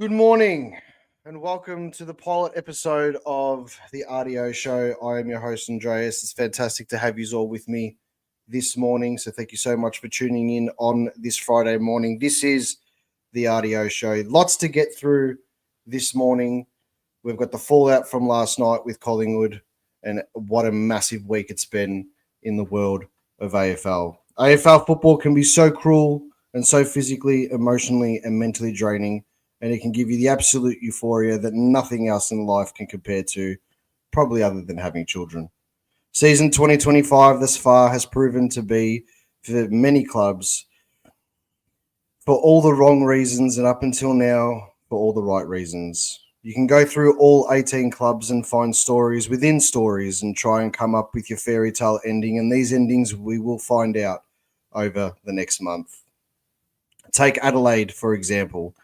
Good morning and welcome to the pilot episode of the RDO show. I am your host, Andreas. It's fantastic to have you all with me this morning. So thank you so much for tuning in on this Friday morning. This is the RDO show. Lots to get through this morning. We've got the fallout from last night with Collingwood and what a massive week it's been in the world of AFL. AFL football can be so cruel and so physically, emotionally and mentally draining. And it can give you the absolute euphoria that nothing else in life can compare to, probably other than having children. Season 2025 thus far has proven to be, for many clubs, for all the wrong reasons and up until now, for all the right reasons. You can go through all 18 clubs and find stories within stories and try and come up with your fairy tale ending. And these endings we will find out over the next month. Take Adelaide, for example.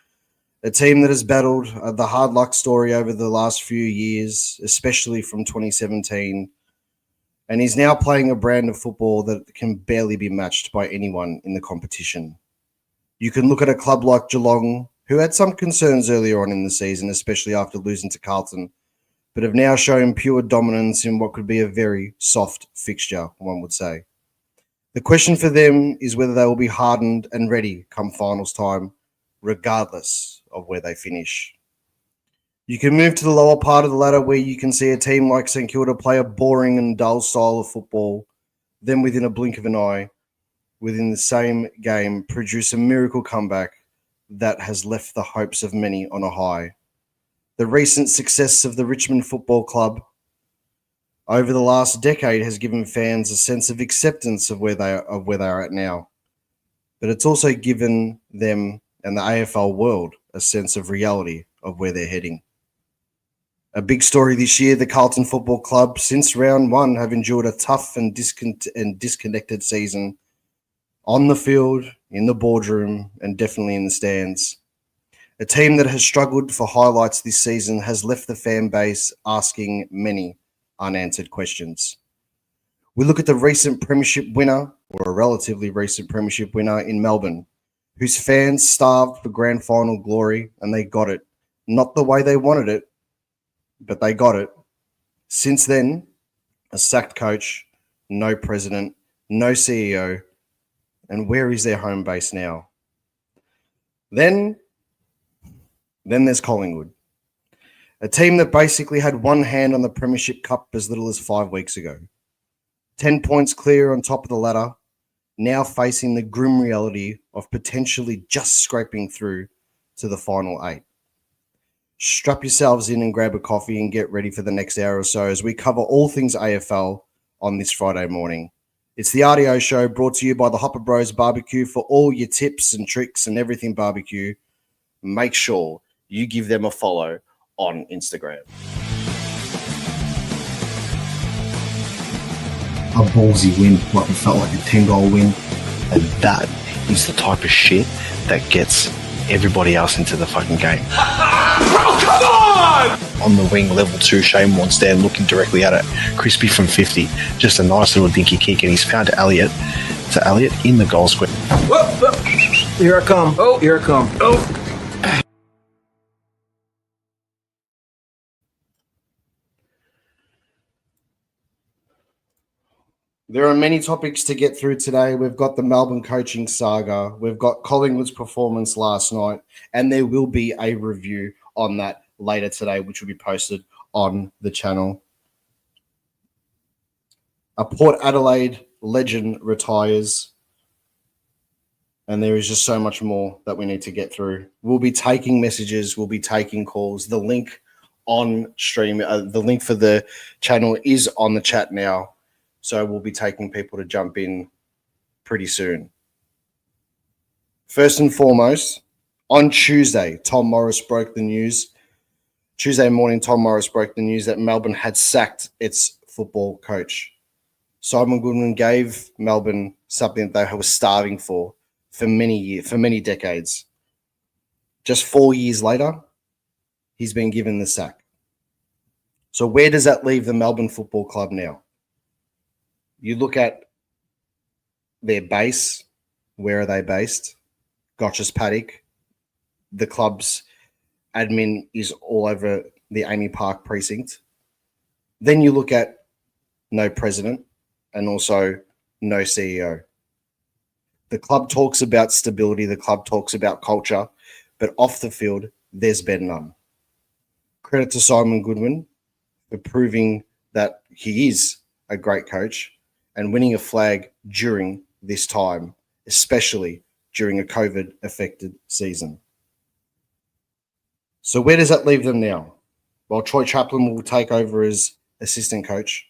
A team that has battled the hard luck story over the last few years, especially from 2017, and is now playing a brand of football that can barely be matched by anyone in the competition. You can look at a club like Geelong, who had some concerns earlier on in the season, especially after losing to Carlton, but have now shown pure dominance in what could be a very soft fixture, one would say. The question for them is whether they will be hardened and ready come finals time, regardless of where they finish. You can move to the lower part of the ladder where you can see a team like St Kilda play a boring and dull style of football, then within a blink of an eye, within the same game, produce a miracle comeback that has left the hopes of many on a high. The recent success of the Richmond Football Club over the last decade has given fans a sense of acceptance of where they are at now. But it's also given them and the AFL world a sense of reality of where they're heading. A big story this year, the Carlton Football Club, since round one, have endured a tough and disconnected season on the field, in the boardroom, and definitely in the stands. A team that has struggled for highlights this season has left the fan base asking many unanswered questions. We look at the recent premiership winner, or a relatively recent premiership winner in Melbourne, whose fans starved for grand final glory, and they got it. Not the way they wanted it, but they got it. Since then, a sacked coach, no president, no CEO, and where is their home base now? Then there's Collingwood, a team that basically had one hand on the Premiership Cup as little as 5 weeks ago. 10 points clear on top of the ladder, now facing the grim reality of potentially just scraping through to the final 8. Strap yourselves in and grab a coffee and get ready for the next hour or so as we cover all things AFL on this Friday morning. It's the RDO show brought to you by the Hopper Bros Barbecue for all your tips and tricks and everything barbecue. Make sure you give them a follow on Instagram. A ballsy win, like it felt like a 10-goal win. And that is the type of shit that gets everybody else into the fucking game. Bro, come on! On the wing, level 2, Shane wants there, looking directly at it. Crispy from 50. Just a nice little dinky kick, and he's found to Elliott in the goal square. Whoa, whoa. Here I come. Oh, here I come. Oh. There are many topics to get through today. We've got the Melbourne coaching saga. We've got Collingwood's performance last night, and there will be a review on that later today, which will be posted on the channel. A Port Adelaide legend retires, and there is just so much more that we need to get through. We'll be taking messages. We'll be taking calls. The link on stream, the link for the channel is on the chat now. So we'll be taking people to jump in pretty soon. First and foremost, on Tuesday, Tom Morris broke the news. Tuesday morning, Tom Morris broke the news that Melbourne had sacked its football coach. Simon Goodwin gave Melbourne something that they were starving for many years, for many decades. Just 4 years later, he's been given the sack. So where does that leave the Melbourne Football Club now? You look at their base. Where are they based? Gotch's Paddock. The club's admin is all over the Amy Park precinct. Then you look at no president and also no CEO. The club talks about stability, the club talks about culture, but off the field, there's been none. Credit to Simon Goodwin for proving that he is a great coach and winning a flag during this time, especially during a COVID-affected season. So where does that leave them now? Well, Troy Chaplin will take over as assistant coach.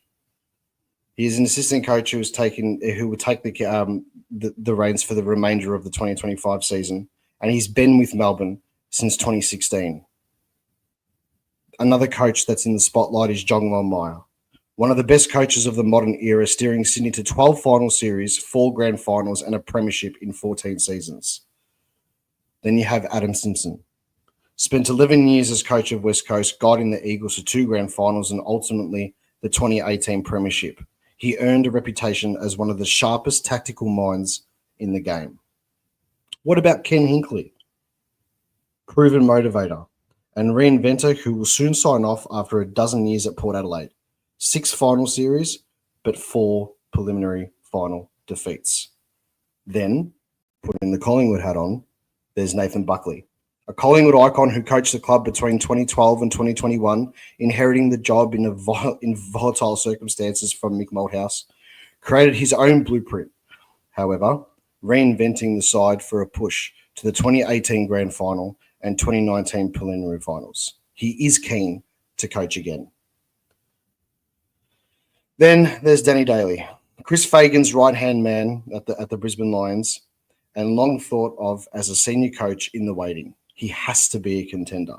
He is an assistant coach who will take the reins for the remainder of the 2025 season, and he's been with Melbourne since 2016. Another coach that's in the spotlight is John Longmire, one of the best coaches of the modern era, steering Sydney to 12 final series, 4 grand finals, and a premiership in 14 seasons. Then you have Adam Simpson. Spent 11 years as coach of West Coast, guiding the Eagles to 2 grand finals and ultimately the 2018 premiership. He earned a reputation as one of the sharpest tactical minds in the game. What about Ken Hinkley? Proven motivator and reinventor who will soon sign off after a dozen years at Port Adelaide. 6 final series, but 4 preliminary final defeats. Then, putting the Collingwood hat on, there's Nathan Buckley, a Collingwood icon who coached the club between 2012 and 2021, inheriting the job in volatile circumstances from Mick Malthouse, created his own blueprint, however, reinventing the side for a push to the 2018 grand final and 2019 preliminary finals. He is keen to coach again. Then there's Danny Daly, Chris Fagan's right-hand man at the Brisbane Lions, and long thought of as a senior coach in the waiting. He has to be a contender.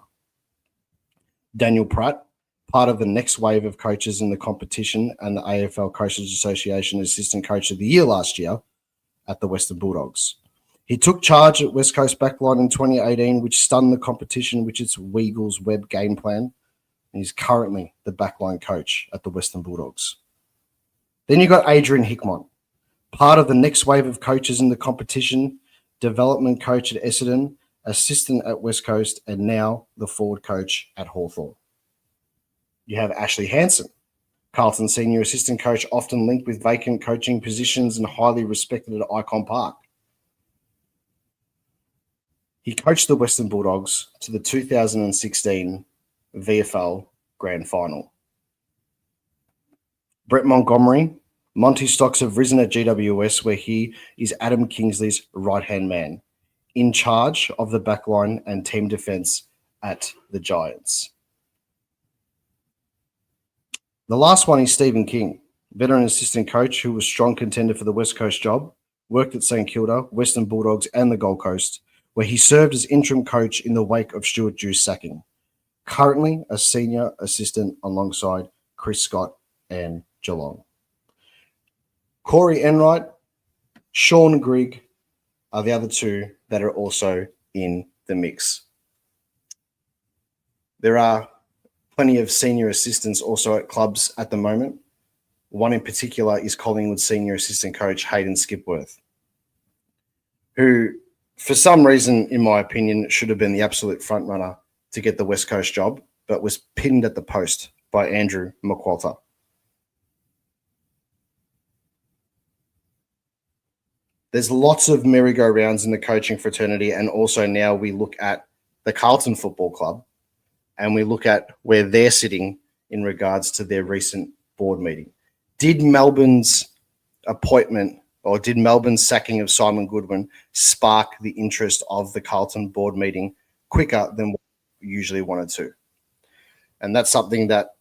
Daniel Pratt, part of the next wave of coaches in the competition and the AFL Coaches Association Assistant Coach of the Year last year at the Western Bulldogs. He took charge at West Coast Backline in 2018, which stunned the competition with its Weagles web game plan. And he's currently the backline coach at the Western Bulldogs. Then you got Adrian Hickmott, part of the next wave of coaches in the competition, development coach at Essendon, assistant at West Coast, and now the forward coach at Hawthorn. You have Ashley Hansen, Carlton senior assistant coach, often linked with vacant coaching positions and highly respected at Icon Park. He coached the Western Bulldogs to the 2016 VFL Grand Final. Brett Montgomery, Monty Stocks have risen at GWS, where he is Adam Kingsley's right-hand man, in charge of the backline and team defense at the Giants. The last one is Stephen King, veteran assistant coach who was strong contender for the West Coast job, worked at St Kilda, Western Bulldogs and the Gold Coast, where he served as interim coach in the wake of Stuart Dew's sacking. Currently a senior assistant alongside Chris Scott and Geelong. Corey Enright, Sean Grigg are the other two that are also in the mix. There are plenty of senior assistants also at clubs at the moment. One in particular is Collingwood senior assistant coach Hayden Skipworth, who, for some reason, in my opinion, should have been the absolute front runner to get the West Coast job, but was pinned at the post by Andrew McQualter. There's lots of merry-go-rounds in the coaching fraternity, and also now we look at the Carlton Football Club and we look at where they're sitting in regards to their recent board meeting. Did Melbourne's appointment or did Melbourne's sacking of Simon Goodwin spark the interest of the Carlton board meeting quicker than what we usually wanted to? And that's something that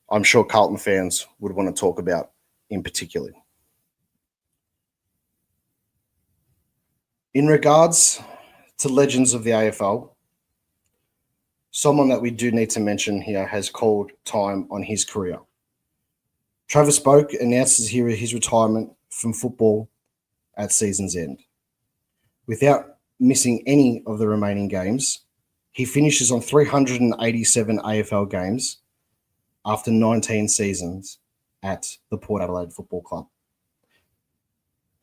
I'm sure Carlton fans would want to talk about in particular. In regards to legends of the AFL, someone that we do need to mention here has called time on his career. Travis Boak announces here his retirement from football at season's end. Without missing any of the remaining games, he finishes on 387 AFL games after 19 seasons at the Port Adelaide Football Club.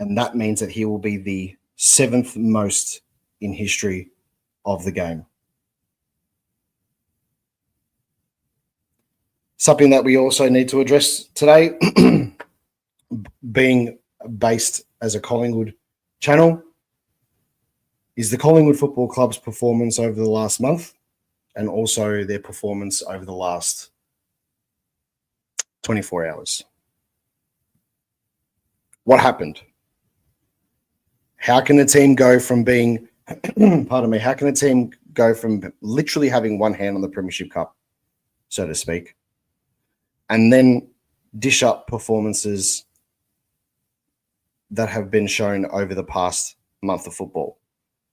And that means that he will be the 7th most in history of the game. Something that we also need to address today, being based as a Collingwood channel, is the Collingwood Football Club's performance over the last month and also their performance over the last 24 hours. What happened? How can a team go from being, how can a team go from literally having one hand on the Premiership Cup, so to speak, and then dish up performances that have been shown over the past month of football?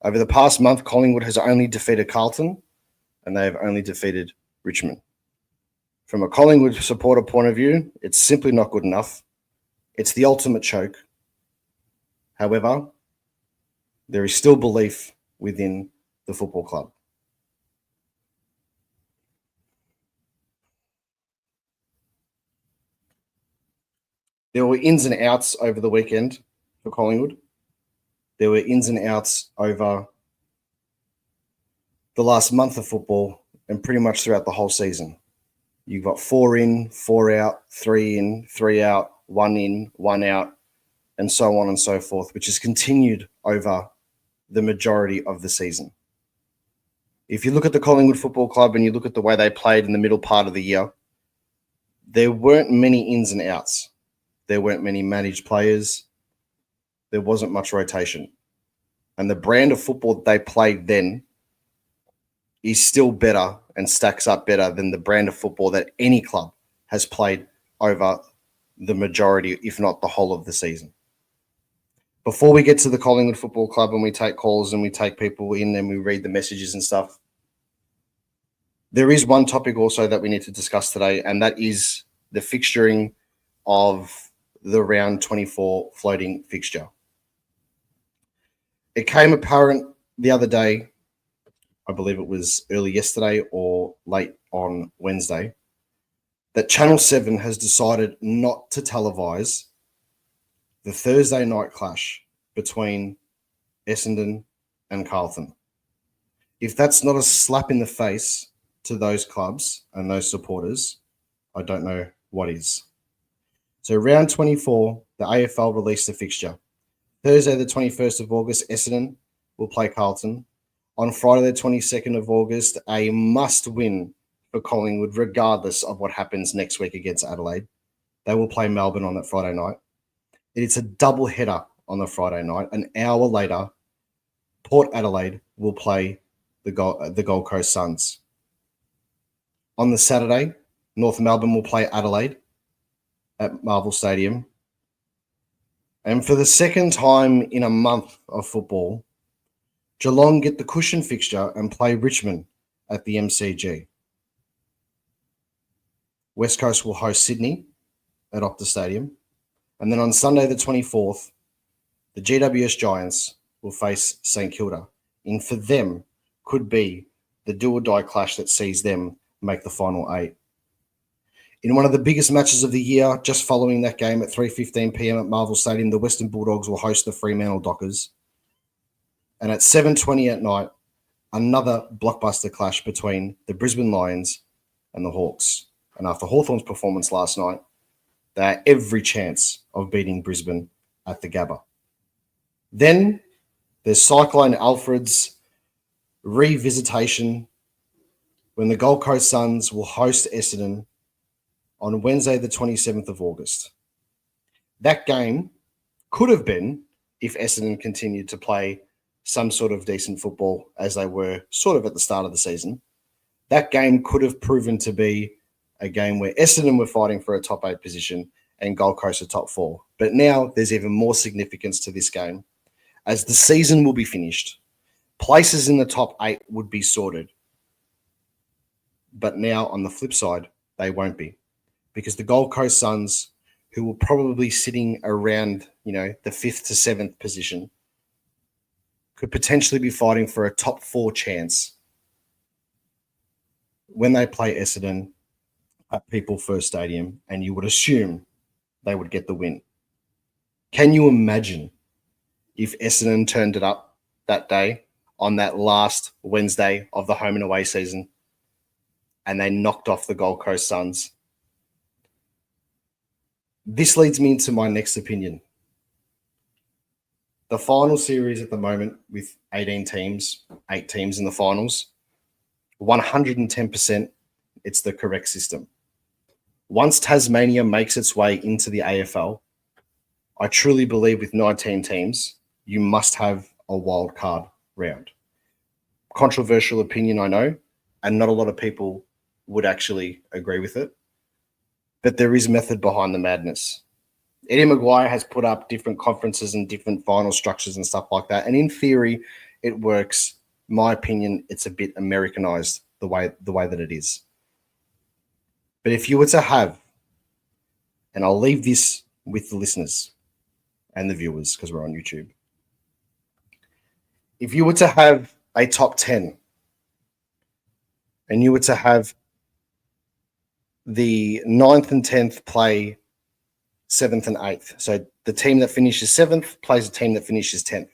Over the past month, Collingwood has only defeated Carlton and they have only defeated Richmond. From a Collingwood supporter point of view, it's simply not good enough. It's the ultimate choke. However, there is still belief within the football club. There were ins and outs over the weekend for Collingwood. There were ins and outs over the last month of football and pretty much throughout the whole season. You've got 4 in, 4 out, 3 in, 3 out, 1 in, 1 out, and so on and so forth, which has continued over the majority of the season. If you look at the Collingwood Football Club and you look at the way they played in the middle part of the year, there weren't many ins and outs. There weren't many managed players. There wasn't much rotation. And the brand of football that they played then is still better and stacks up better than the brand of football that any club has played over the majority, if not the whole of the season. Before we get to the Collingwood Football Club and we take calls and we take people in and we read the messages and stuff, there is one topic also that we need to discuss today, and that is the fixturing of the round 24 floating fixture. It came apparent the other day, I believe it was early yesterday or late on Wednesday, that Channel 7 has decided not to televise the Thursday night clash between Essendon and Carlton. If that's not a slap in the face to those clubs and those supporters, I don't know what is. So round 24, the AFL released a fixture. Thursday, the 21st of August, Essendon will play Carlton. On Friday, the 22nd of August, a must-win for Collingwood, regardless of what happens next week against Adelaide. They will play Melbourne on that Friday night. It's a double header on the Friday night. An hour later, Port Adelaide will play the Gold Coast Suns. On the Saturday, North Melbourne will play Adelaide at Marvel Stadium. And for the second time in a month of football, Geelong get the cushion fixture and play Richmond at the MCG. West Coast will host Sydney at Optus Stadium. And then on Sunday the 24th, the GWS Giants will face St Kilda. And for them, could be the do-or-die clash that sees them make the final 8. In one of the biggest matches of the year, just following that game at 3:15 p.m. at Marvel Stadium, the Western Bulldogs will host the Fremantle Dockers. And at 7:20 at night, another blockbuster clash between the Brisbane Lions and the Hawks. And after Hawthorn's performance last night, they have every chance of beating Brisbane at the Gabba. Then there's Cyclone Alfred's revisitation when the Gold Coast Suns will host Essendon on Wednesday, the 27th of August. That game could have been, if Essendon continued to play some sort of decent football as they were sort of at the start of the season, that game could have proven to be a game where Essendon were fighting for a top 8 position and Gold Coast a top 4. But now there's even more significance to this game, as the season will be finished. Places in the top 8 would be sorted. But now on the flip side, they won't be, because the Gold Coast Suns, who will probably be sitting around, the 5th to 7th position, could potentially be fighting for a top 4 chance when they play Essendon at People First Stadium, and you would assume they would get the win. Can you imagine if Essendon turned it up that day on that last Wednesday of the home and away season and they knocked off the Gold Coast Suns This leads me into my next opinion. The final series at the moment with 18 teams, 8 teams in the finals, 110%, it's the correct system. Once Tasmania makes its way into the AFL, I truly believe with 19 teams, you must have a wild card round. Controversial opinion, I know, and not a lot of people would actually agree with it. But there is method behind the madness. Eddie Maguire has put up different conferences and different final structures and stuff like that. And in theory, it works. My opinion, it's a bit Americanized the way that it is. But if you were to have, and I'll leave this with the listeners and the viewers because we're on YouTube. If you were to have a top 10 and you were to have the 9th and 10th play 7th and 8th. So the team that finishes 7th plays a team that finishes 10th.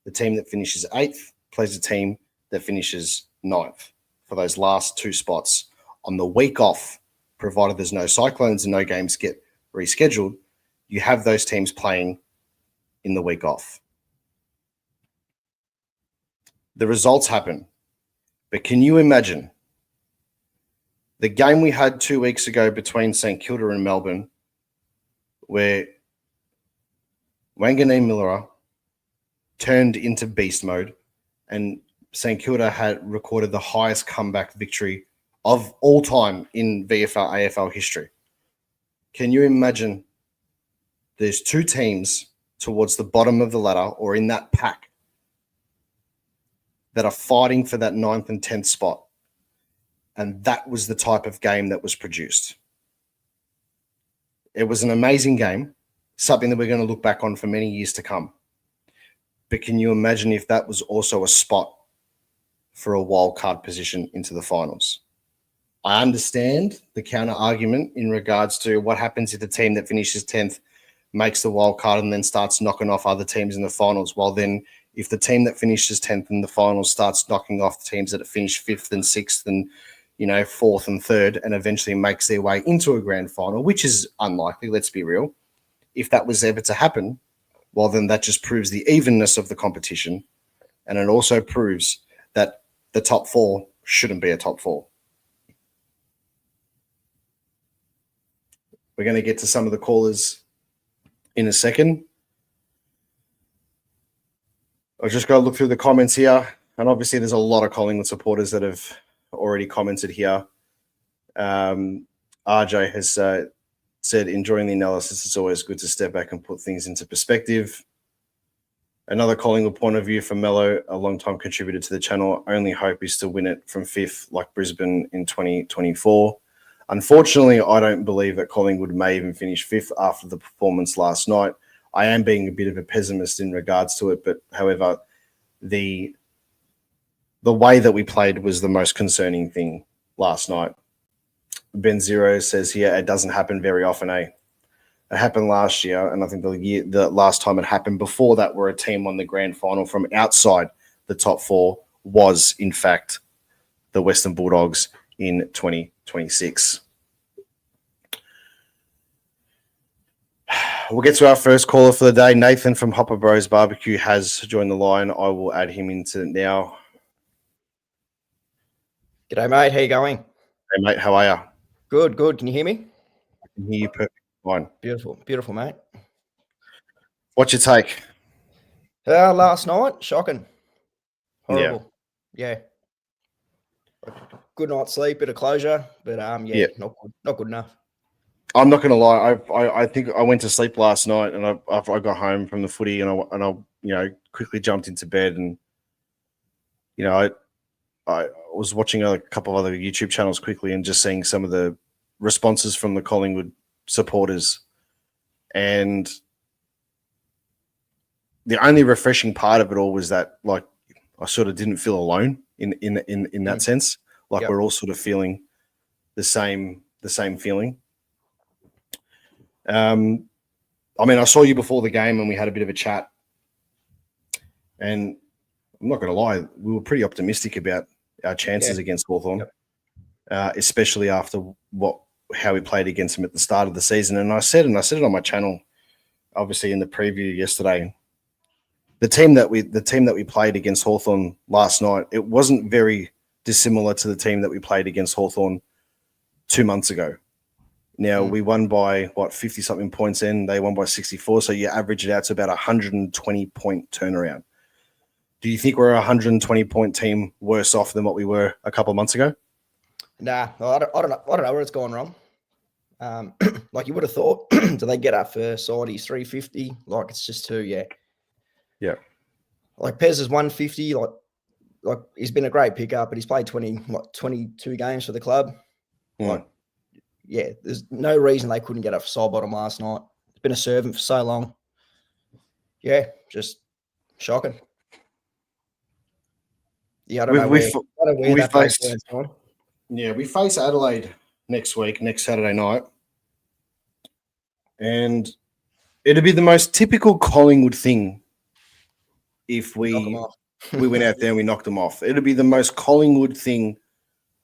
The team that finishes 8th plays a team that finishes 9th for those last 2 spots. On the week off, provided there's no cyclones and no games get rescheduled, you have those teams playing in the week off. The results happen. But can you imagine the game we had 2 weeks ago between St Kilda and Melbourne, where Wanganeen Millera turned into beast mode and St Kilda had recorded the highest comeback victory of all time in VFL AFL history. Can you imagine there's 2 teams towards the bottom of the ladder or in that pack that are fighting for that 9th and 10th spot? And that was the type of game that was produced. It was an amazing game, something that we're going to look back on for many years to come. But can you imagine if that was also a spot for a wild card position into the finals? I understand the counter argument in regards to what happens if the team that finishes 10th makes the wild card and then starts knocking off other teams in the finals. Well, then if the team that finishes 10th in the finals starts knocking off the teams that finish 5th and 6th and 4th and 3rd and eventually makes their way into a grand final, which is unlikely, let's be real. If that was ever to happen, well, then that just proves the evenness of the competition. And it also proves that the top 4 shouldn't be a top 4. We're going to get to some of the callers in a second. I've just got to look through the comments here. And obviously there's a lot of Collingwood supporters that have already commented here. RJ has said, enjoying the analysis. It's always good to step back and put things into perspective. Another Collingwood point of view from Mello, a long-time contributor to the channel. Only hope is to win it from 5th like Brisbane in 2024. Unfortunately, I don't believe that Collingwood may even finish 5th after the performance last night. I am being a bit of a pessimist in regards to it, but however, the way that we played was the most concerning thing last night. Ben Zero says here, it doesn't happen very often, eh? It happened last year, and I think the last time it happened before that where a team won the grand final from outside the top 4 was, in fact, the Western Bulldogs in 2026. We'll get to our first caller for the day. Nathan from Hopper Bros Barbecue has joined the line. I will add him into now. G'day, mate. How you going? Hey, mate. How are you? Good, good. Can you hear me? I can hear you perfectly fine. Beautiful, beautiful, mate. What's your take? Last night, shocking. Horrible. Yeah. Good night's sleep, bit of closure, but not good enough. I'm not going to lie. I think I went to sleep last night, and after I got home from the footy, and I quickly jumped into bed, and I was watching a couple of other YouTube channels quickly, and just seeing some of the responses from the Collingwood supporters, and the only refreshing part of it all was that I sort of didn't feel alone in that sense. We're all sort of feeling the same feeling. I saw you before the game and we had a bit of a chat, and I'm not going to lie, we were pretty optimistic about our chances against Hawthorn, especially after what how we played against them at the start of the season. And I said it on my channel, obviously in the preview yesterday. The team that we played against Hawthorn last night, it wasn't very dissimilar to the team that we played against Hawthorn 2 months ago. Now, we won by, 50-something points in. They won by 64, so you average it out to about a 120-point turnaround. Do you think we're a 120-point team worse off than what we were a couple of months ago? Nah, I don't know where it's gone wrong. Like you would have thought, do they get up for Saudi's 350? Like it's just too, yeah. Yeah. Like Pez is 150. Like he's been a great pickup, but he's played 22 games for the club. Like, yeah, there's no reason they couldn't get up for side bottom last night. It's been a servant for so long. Yeah, just shocking. Yeah, I don't know where that face on. Yeah, we face Adelaide next Saturday night. And it'd be the most typical Collingwood thing if we went out there and we knocked them off. It'd be the most Collingwood thing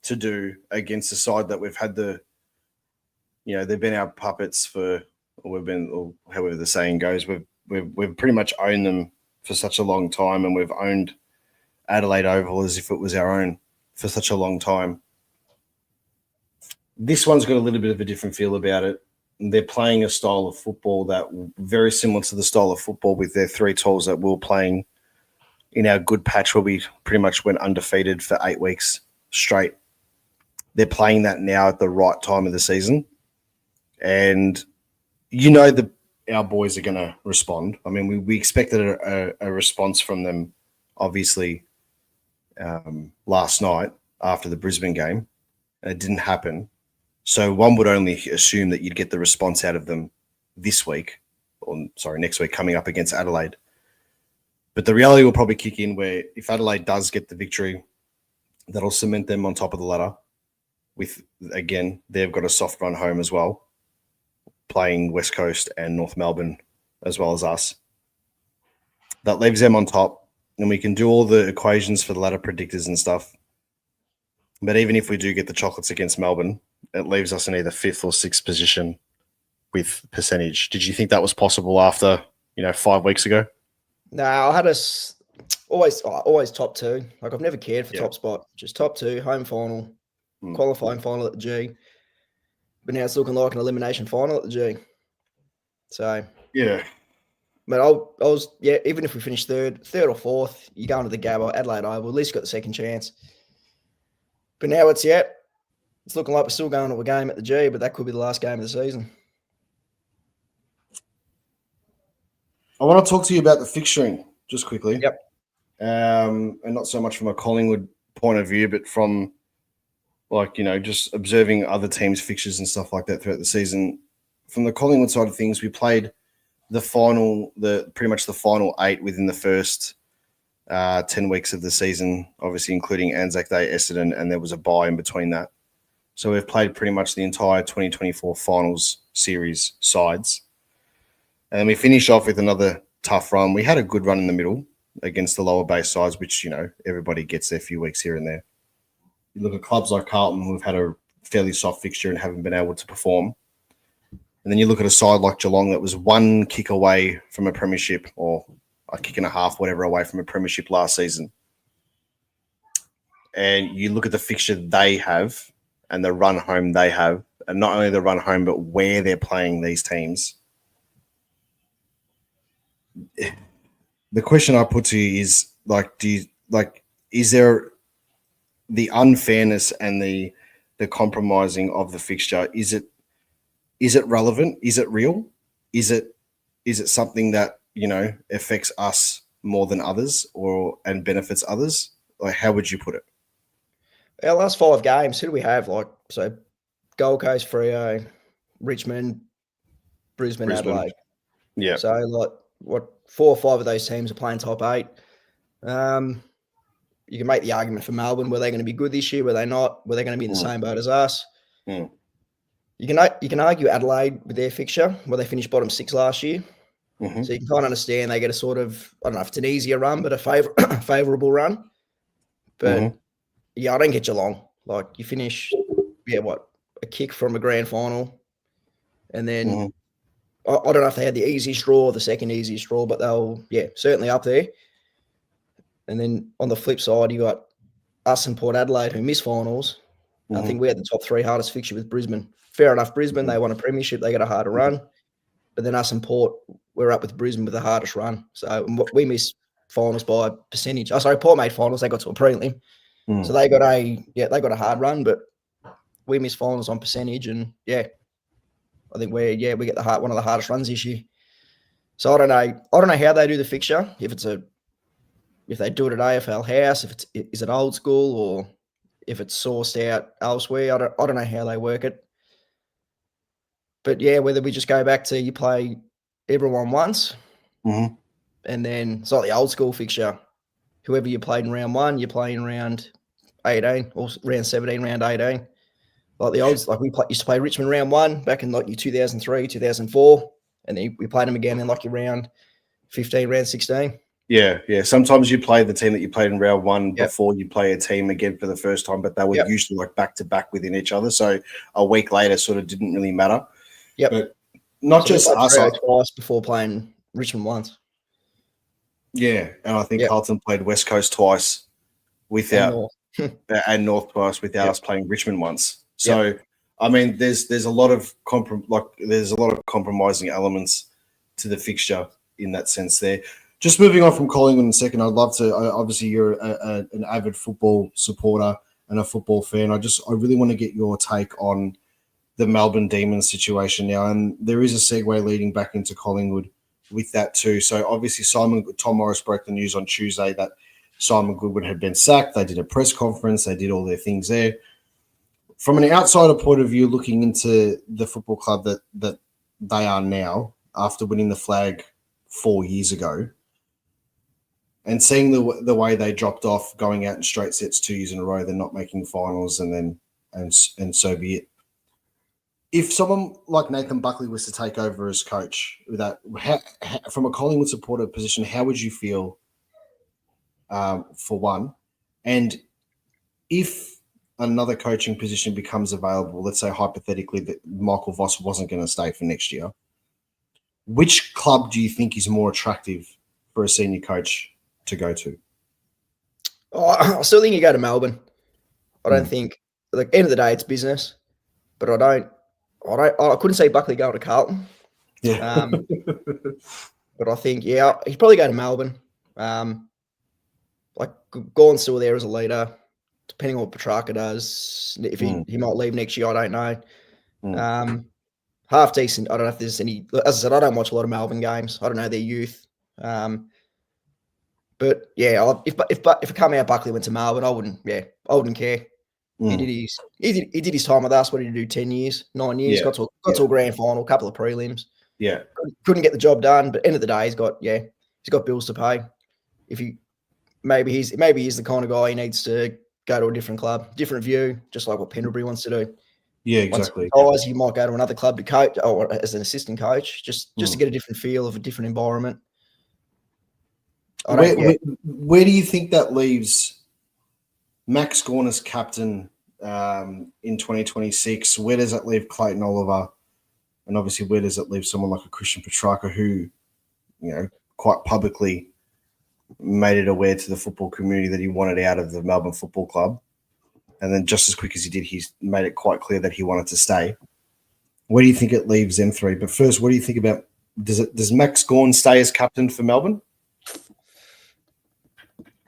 to do against the side that we've had they've been our puppets or however the saying goes. We've pretty much owned them for such a long time, and we've owned Adelaide Oval as if it was our own for such a long time. This one's got a little bit of a different feel about it. They're playing a style of football that very similar to the style of football with their three tools that we were playing in our good patch where we pretty much went undefeated for 8 weeks straight. They're playing that now at the right time of the season. And our boys are going to respond. I mean, we expected a response from them, obviously, last night after the Brisbane game, and it didn't happen. So one would only assume that you'd get the response out of them next week coming up against Adelaide. But the reality will probably kick in where if Adelaide does get the victory, that'll cement them on top of the ladder. Again, they've got a soft run home as well, playing West Coast and North Melbourne as well as us. That leaves them on top, and we can do all the equations for the ladder predictors and stuff. But even if we do get the chocolates against Melbourne, it leaves us in either 5th or 6th position with percentage. Did you think that was possible after, 5 weeks ago? No, I had us always top 2. Like I've never cared for top spot, just top 2, home final, qualifying final at the G. But now it's looking like an elimination final at the G. So yeah. But I was even if we finish third or fourth, you go into the Gabba, Adelaide Oval, at least got the second chance. But now it's looking like we're still going to a game at the G, but that could be the last game of the season. I want to talk to you about the fixturing just quickly. Yep. And not so much from a Collingwood point of view, but from just observing other teams' fixtures and stuff like that throughout the season. From the Collingwood side of things, we played pretty much the final 8 within the first 10 weeks of the season, obviously including Anzac Day, Essendon, and there was a bye in between that. So we've played pretty much the entire 2024 finals series sides. And then we finished off with another tough run. We had a good run in the middle against the lower base sides, which, everybody gets their few weeks here and there. You look at clubs like Carlton, who've had a fairly soft fixture and haven't been able to perform. And then you look at a side like Geelong that was 1 kick away from a premiership, or a kick and a half, whatever, away from a premiership last season. And you look at the fixture they have and the run home they have, and not only the run home, but where they're playing these teams. The question I put to you is, is there the unfairness and the compromising of the fixture? Is it relevant? Is it real? Is it something that, affects us more than others and benefits others? Like, how would you put it? Our last 5 games, who do we have? Gold Coast, Freo, Richmond, Brisbane, Adelaide. Yeah. So 4 or 5 of those teams are playing top 8. You can make the argument for Melbourne. Were they going to be good this year? Were they not? Were they going to be in the same boat as us? You can argue Adelaide with their fixture, where they finished bottom 6 last year. Mm-hmm. So you can kind of understand they get a sort of, I don't know if it's an easier run, but a favourable run. But I don't get Geelong. You finish, a kick from a grand final, and then Mhm. I don't know if they had the easiest draw or the second easiest draw, but they'll certainly up there. And then on the flip side, you got us and Port Adelaide who missed finals. I think we had the top 3 hardest fixture with Brisbane. Fair enough, Brisbane, they won a premiership, they got a harder run. But then us and Port, we're up with Brisbane with the hardest run. So we missed finals by a percentage. Oh, sorry, Port made finals, they got to a prelim. So they got a hard run, but we missed finals on percentage, and I think we get one of the hardest runs this year. So I don't know how they do the fixture, if they do it at AFL House, is it old school or if it's sourced out elsewhere. I don't know how they work it. But whether we just go back to you play everyone once, and then it's like the old school fixture. Whoever you played in round 1, you play in round 18 or round 17, round 18. Like the olds, like used to play Richmond round 1 back in like your 2003, 2004, and then we played them again in like your round 15, round 16. Yeah. Sometimes you play the team that you played in round 1 before you play a team again for the first time, but they were usually like back to back within each other. So a week later sort of didn't really matter. Yep. But not just us. Twice before playing Richmond once. Yeah, and I think Carlton played West Coast twice without and North twice without us playing Richmond once. So I mean, there's a lot of compromising elements to the fixture in that sense. There. Just moving on from Collingwood in a second, I'd love to. Obviously, you're an avid football supporter and a football fan. I really want to get your take on the Melbourne Demons situation now, and there is a segue leading back into Collingwood with that too. So obviously, Tom Morris broke the news on Tuesday that Simon Goodwin had been sacked. They did a press conference. They did all their things there. From an outsider point of view, looking into the football club that they are now, after winning the flag 4 years ago, and seeing the way they dropped off, going out in straight sets 2 years in a row, they're not making finals, and so be it. If someone like Nathan Buckley was to take over as coach, from a Collingwood supporter position, how would you feel? For one, and if another coaching position becomes available, let's say hypothetically that Michael Voss wasn't going to stay for next year, which club do you think is more attractive for a senior coach to go to? I still think you go to Melbourne. I don't think, at the end of the day, it's business, but I couldn't see Buckley going to Carlton. Yeah. But I think, he'd probably go to Melbourne. Like Gorn's still there as a leader, depending on what Petrarca does. If he might leave next year, I don't know. Half decent. I don't know if there's any. As I said, I don't watch a lot of Melbourne games. I don't know their youth. But if it come out Buckley went to Melbourne, I wouldn't care. He did his time with us. What did he do? 10 years, 9 years. Got to a grand final, a couple of prelims. Yeah, couldn't get the job done. But end of the day, he's got bills to pay. Maybe he's the kind of guy he needs to go to a different club, different view, just like what Pendlebury wants to do. Yeah, exactly. Otherwise, he might go to another club to coach or as an assistant coach, just to get a different feel of a different environment. Where do you think that leaves Max Gawn as captain in 2026? Where does that leave Clayton Oliver? And obviously, where does it leave someone like a Christian Petrarca who, quite publicly made it aware to the football community that he wanted out of the Melbourne Football Club? And then just as quick as he did, he's made it quite clear that he wanted to stay. Where do you think it leaves them three? But first, what do you think about, does Max Gawn stay as captain for Melbourne?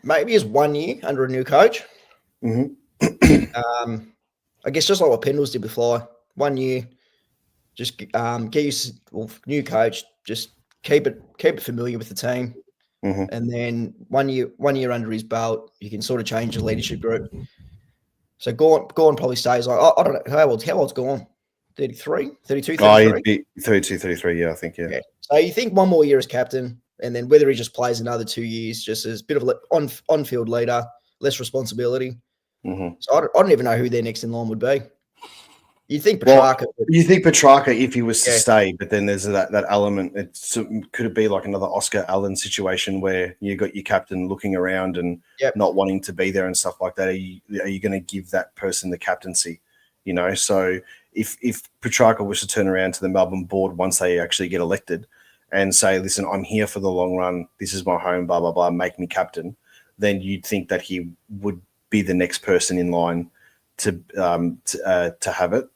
Maybe as 1 year under a new coach. I guess just like what Pendles did with Fly. 1 year, just get used to new coach, just keep it familiar with the team. And then 1 year under his belt, you can sort of change the leadership group. So Gawn probably stays like, I don't know, how old's Gawn? 33, 32, 33? Oh, he'd be 32, 33, yeah, I think, yeah. So you think 1 more year as captain, and then whether he just plays another 2 years just as a bit of on-field leader, less responsibility. So I don't even know who their next in line would be. You think Petrarca? You think Petrarca if he was to stay, but then there's that element. Could it be like another Oscar Allen situation where you got your captain looking around and not wanting to be there and stuff like that? Are you going to give that person the captaincy? So if Petrarca was to turn around to the Melbourne board once they actually get elected and say, listen, I'm here for the long run. This is my home, blah, blah, blah, make me captain, then you'd think that he would be the next person in line to have it.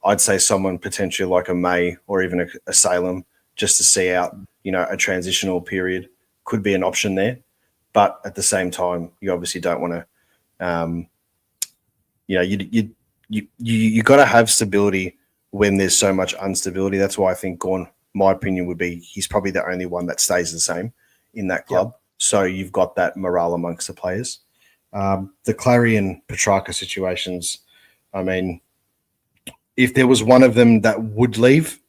I'd say someone potentially like a May or even a Salem, just to see out, a transitional period could be an option there. But at the same time, you obviously don't want to, you got to have stability when there's so much instability. That's why I think Gawn, my opinion would be, he's probably the only one that stays the same in that club. Yep. So you've got that morale amongst the players. The Clary and Petrarca situations, I mean, if there was one of them that would leave,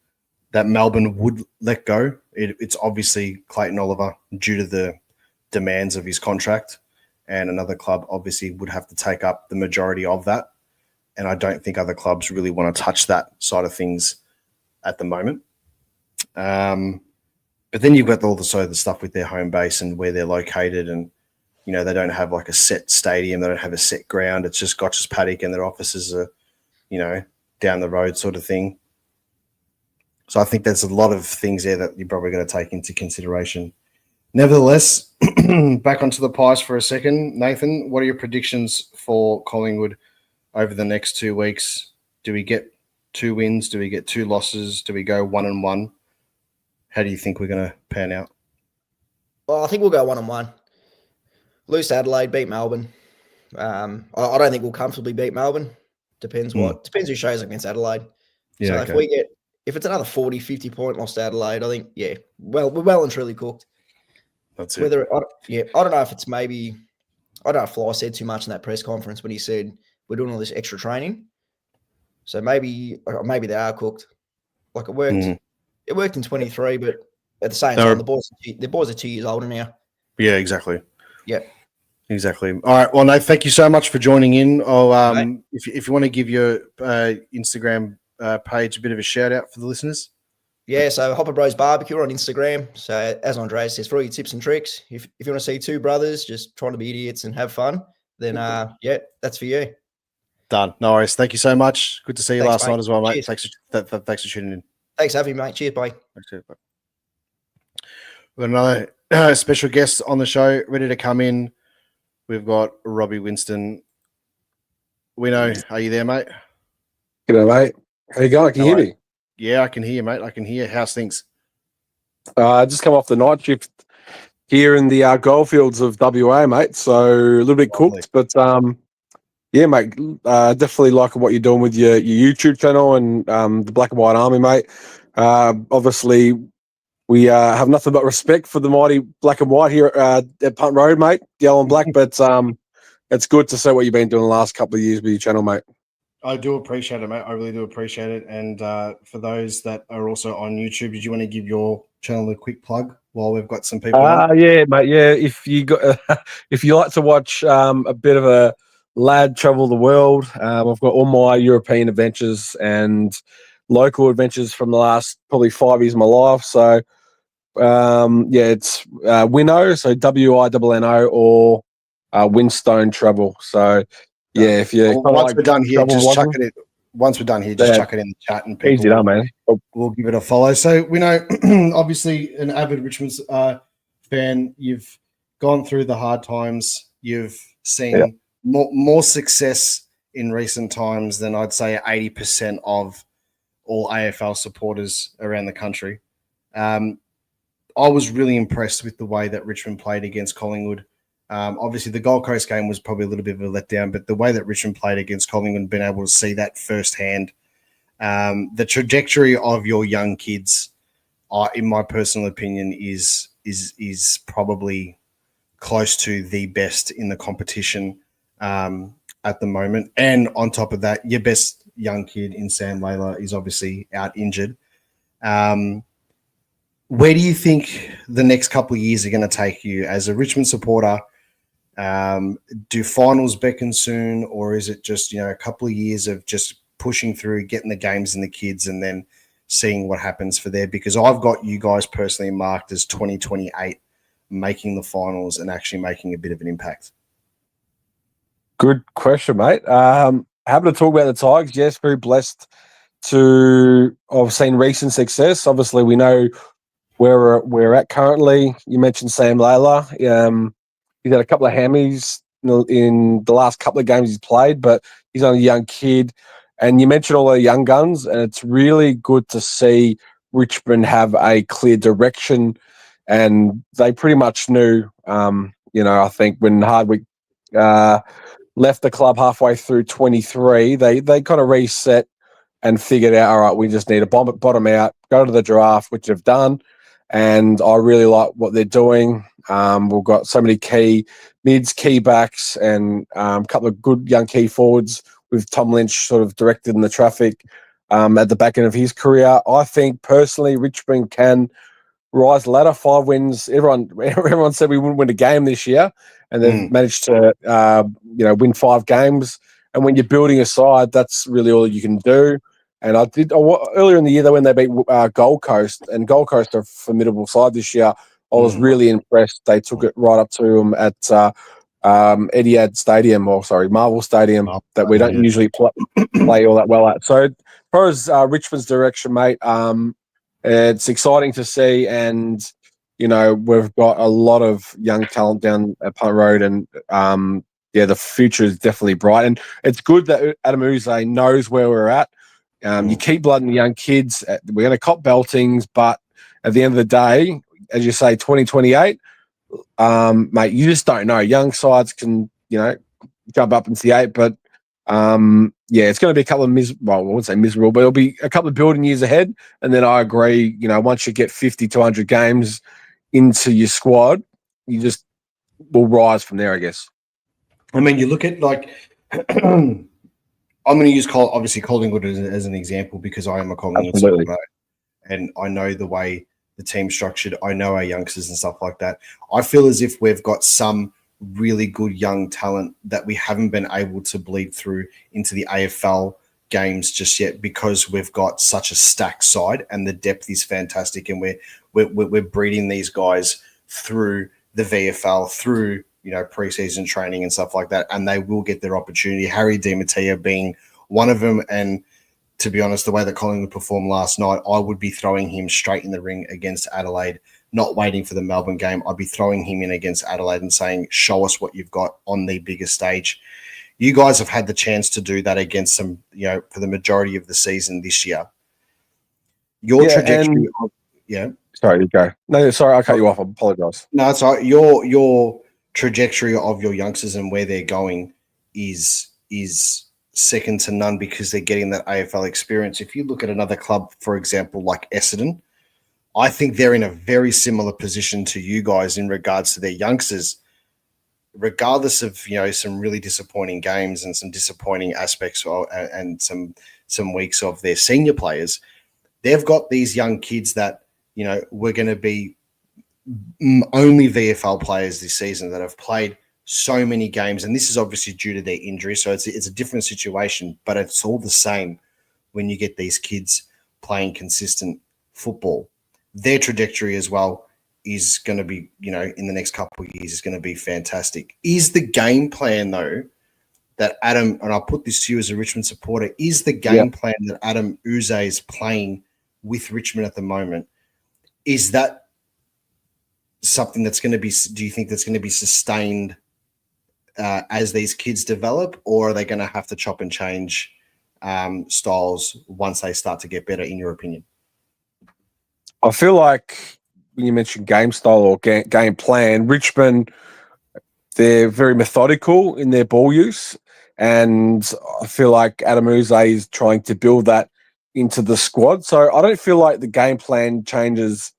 that Melbourne would let go, it's obviously Clayton Oliver due to the demands of his contract, and another club obviously would have to take up the majority of that. And I don't think other clubs really want to touch that side of things at the moment. But then you've got the stuff with their home base and where they're located, and they don't have like a set stadium, they don't have a set ground. It's just Gotch's Paddock, and their offices are, down the road sort of thing. So I think there's a lot of things there that you're probably going to take into consideration. Nevertheless, back onto the pies for a second. Nathan, what are your predictions for Collingwood over the next 2 weeks? Do we get 2 wins? Do we get 2 losses? Do we go 1-1? How do you think we're going to pan out? Well, I think we'll go 1-1. Lose to Adelaide, beat Melbourne. I don't think we'll comfortably beat Melbourne. Depends who shows up against Adelaide. Yeah, so if it's another 40, 50 point loss to Adelaide, I think, we're well and truly cooked. That's it. I don't know if it's maybe, I don't know if Fly said too much in that press conference when he said we're doing all this extra training. So maybe they are cooked. Like it worked. Mm. It worked in 23, but at the same time, the boys are 2 years older now. Yeah, exactly. Yeah. Exactly. All right. Well, Nate, thank you so much for joining in. If you want to give your Instagram page a bit of a shout out for the listeners. Yeah, so Hopper Bros Barbecue on Instagram. So as Andreas says, for all your tips and tricks, if you want to see 2 brothers just trying to be idiots and have fun, then that's for you. Done. No worries. Thank you so much. Good to see you last night as well, mate. Cheers. Thanks for tuning in. Thanks for having me, mate. Cheers, bye. We've got another special guest on the show ready to come in. We've got Robbie Winston. Wino, are you there, mate? G'day, mate. How you going? Can you hear me? Yeah, I can hear you, mate. I can hear. How's things? I just come off the night shift here in the goldfields of WA, mate. So a little bit cooked, but yeah, mate. Definitely liking what you're doing with your YouTube channel and the Black and White Army, mate. Obviously, we have nothing but respect for the mighty Black and White here at Punt Road, mate. Yellow and black, but it's good to see what you've been doing the last couple of years with your channel, mate. I do appreciate it, mate. I really do appreciate it. And for those that are also on YouTube, did you want to give your channel a quick plug while we've got some people on? Yeah, mate. Yeah, if you like to watch a bit of a lad travel the world, I've got all my European adventures and local adventures from the last probably 5 years of my life. So it's Wino, so WINNO, or Winstone Travel. So yeah, if you once we're done here, just chuck it in. Once we're done here, just chuck it in the chat and people easy done, man. We'll give it a follow. So we know, obviously, an avid Richmond fan. You've gone through the hard times. You've seen more success in recent times than I'd say 80% of all AFL supporters around the country. I was really impressed with the way that Richmond played against Collingwood. Obviously, the Gold Coast game was probably a little bit of a letdown, but the way that Richmond played against Collingwood and been able to see that firsthand, the trajectory of your young kids, in my personal opinion, is probably close to the best in the competition at the moment. And on top of that, your best young kid in Sam Layla is obviously out injured. Where do you think the next couple of years are going to take you as a Richmond supporter? Do finals beckon soon, or is it just, a couple of years of just pushing through, getting the games in the kids and then seeing what happens for there? Because I've got you guys personally marked as 2028 making the finals and actually making a bit of an impact. Good question, mate. Happy to talk about the Tigers. Yes, very blessed I've seen recent success. Obviously, we know where we're at currently. You mentioned Sam Layla. He's had a couple of hammies in the last couple of games he's played, but he's only a young kid. And you mentioned all the young guns, and it's really good to see Richmond have a clear direction. And they pretty much knew, I think when Hardwick left the club halfway through 23, they kind of reset and figured out, all right, we just need to bottom out, go to the draft, which they've done. And I really like what they're doing. We've got so many key mids, key backs, and a couple of good young key forwards with Tom Lynch sort of directed in the traffic at the back end of his career. I think personally Richmond can rise the ladder, 5 wins. Everyone said we wouldn't win a game this year, and they've managed to win 5 games. And when you're building a side, that's really all you can do. And earlier in the year, when they beat Gold Coast, and Gold Coast are a formidable side this year, I was really impressed. They took it right up to them at Etihad Stadium, Marvel Stadium, that we don't usually play all that well at. So as far as Richmond's direction, mate, it's exciting to see, and we've got a lot of young talent down at Punt Road, and the future is definitely bright. And it's good that Adam Uze knows where we're at. You keep blooding the young kids. We're going to cop beltings, but at the end of the day, as you say, 2028, mate, you just don't know. Young sides can, jump up into the 8, but it's going to be a couple of I wouldn't say miserable, but it'll be a couple of building years ahead. And then I agree, once you get 50 to 100 games into your squad, you just will rise from there, I guess. I mean, you look at I'm going to use obviously Collingwood as an example because I am a Collingwood supporter, and I know the way the team's structured. I know our youngsters and stuff like that. I feel as if we've got some really good young talent that we haven't been able to bleed through into the AFL games just yet because we've got such a stacked side and the depth is fantastic, and we're breeding these guys through the VFL, through preseason training and stuff like that, and they will get their opportunity. Harry Di Mattia being one of them, and to be honest, the way that Collingwood performed last night, I would be throwing him straight in the ring against Adelaide, not waiting for the Melbourne game. I'd be throwing him in against Adelaide and saying, show us what you've got on the bigger stage. You guys have had the chance to do that against them, for the majority of the season this year. Your trajectory Sorry, you go. No, sorry, I cut you off. I apologise. No, it's all right. Your trajectory of your youngsters and where they're going is second to none because they're getting that AFL experience. If you look at another club, for example, like Essendon, I think they're in a very similar position to you guys in regards to their youngsters, regardless of some really disappointing games and some disappointing aspects and some weeks of their senior players. They've got these young kids that we're going to be only VFL players this season that have played so many games, and this is obviously due to their injury, so it's a different situation, but it's all the same when you get these kids playing consistent football. Their trajectory as well is going to be, in the next couple of years is going to be fantastic. Is the game plan, though, that Adam, and I'll put this to you as a Richmond supporter, is the game plan that Adam Uze is playing with Richmond at the moment, is that something that's going to be, do you think that's going to be sustained as these kids develop, or are they going to have to chop and change styles once they start to get better, in your opinion? I feel like when you mentioned game style or game plan, Richmond, they're very methodical in their ball use, and I feel like Adam Uze is trying to build that into the squad. So I don't feel like the game plan changes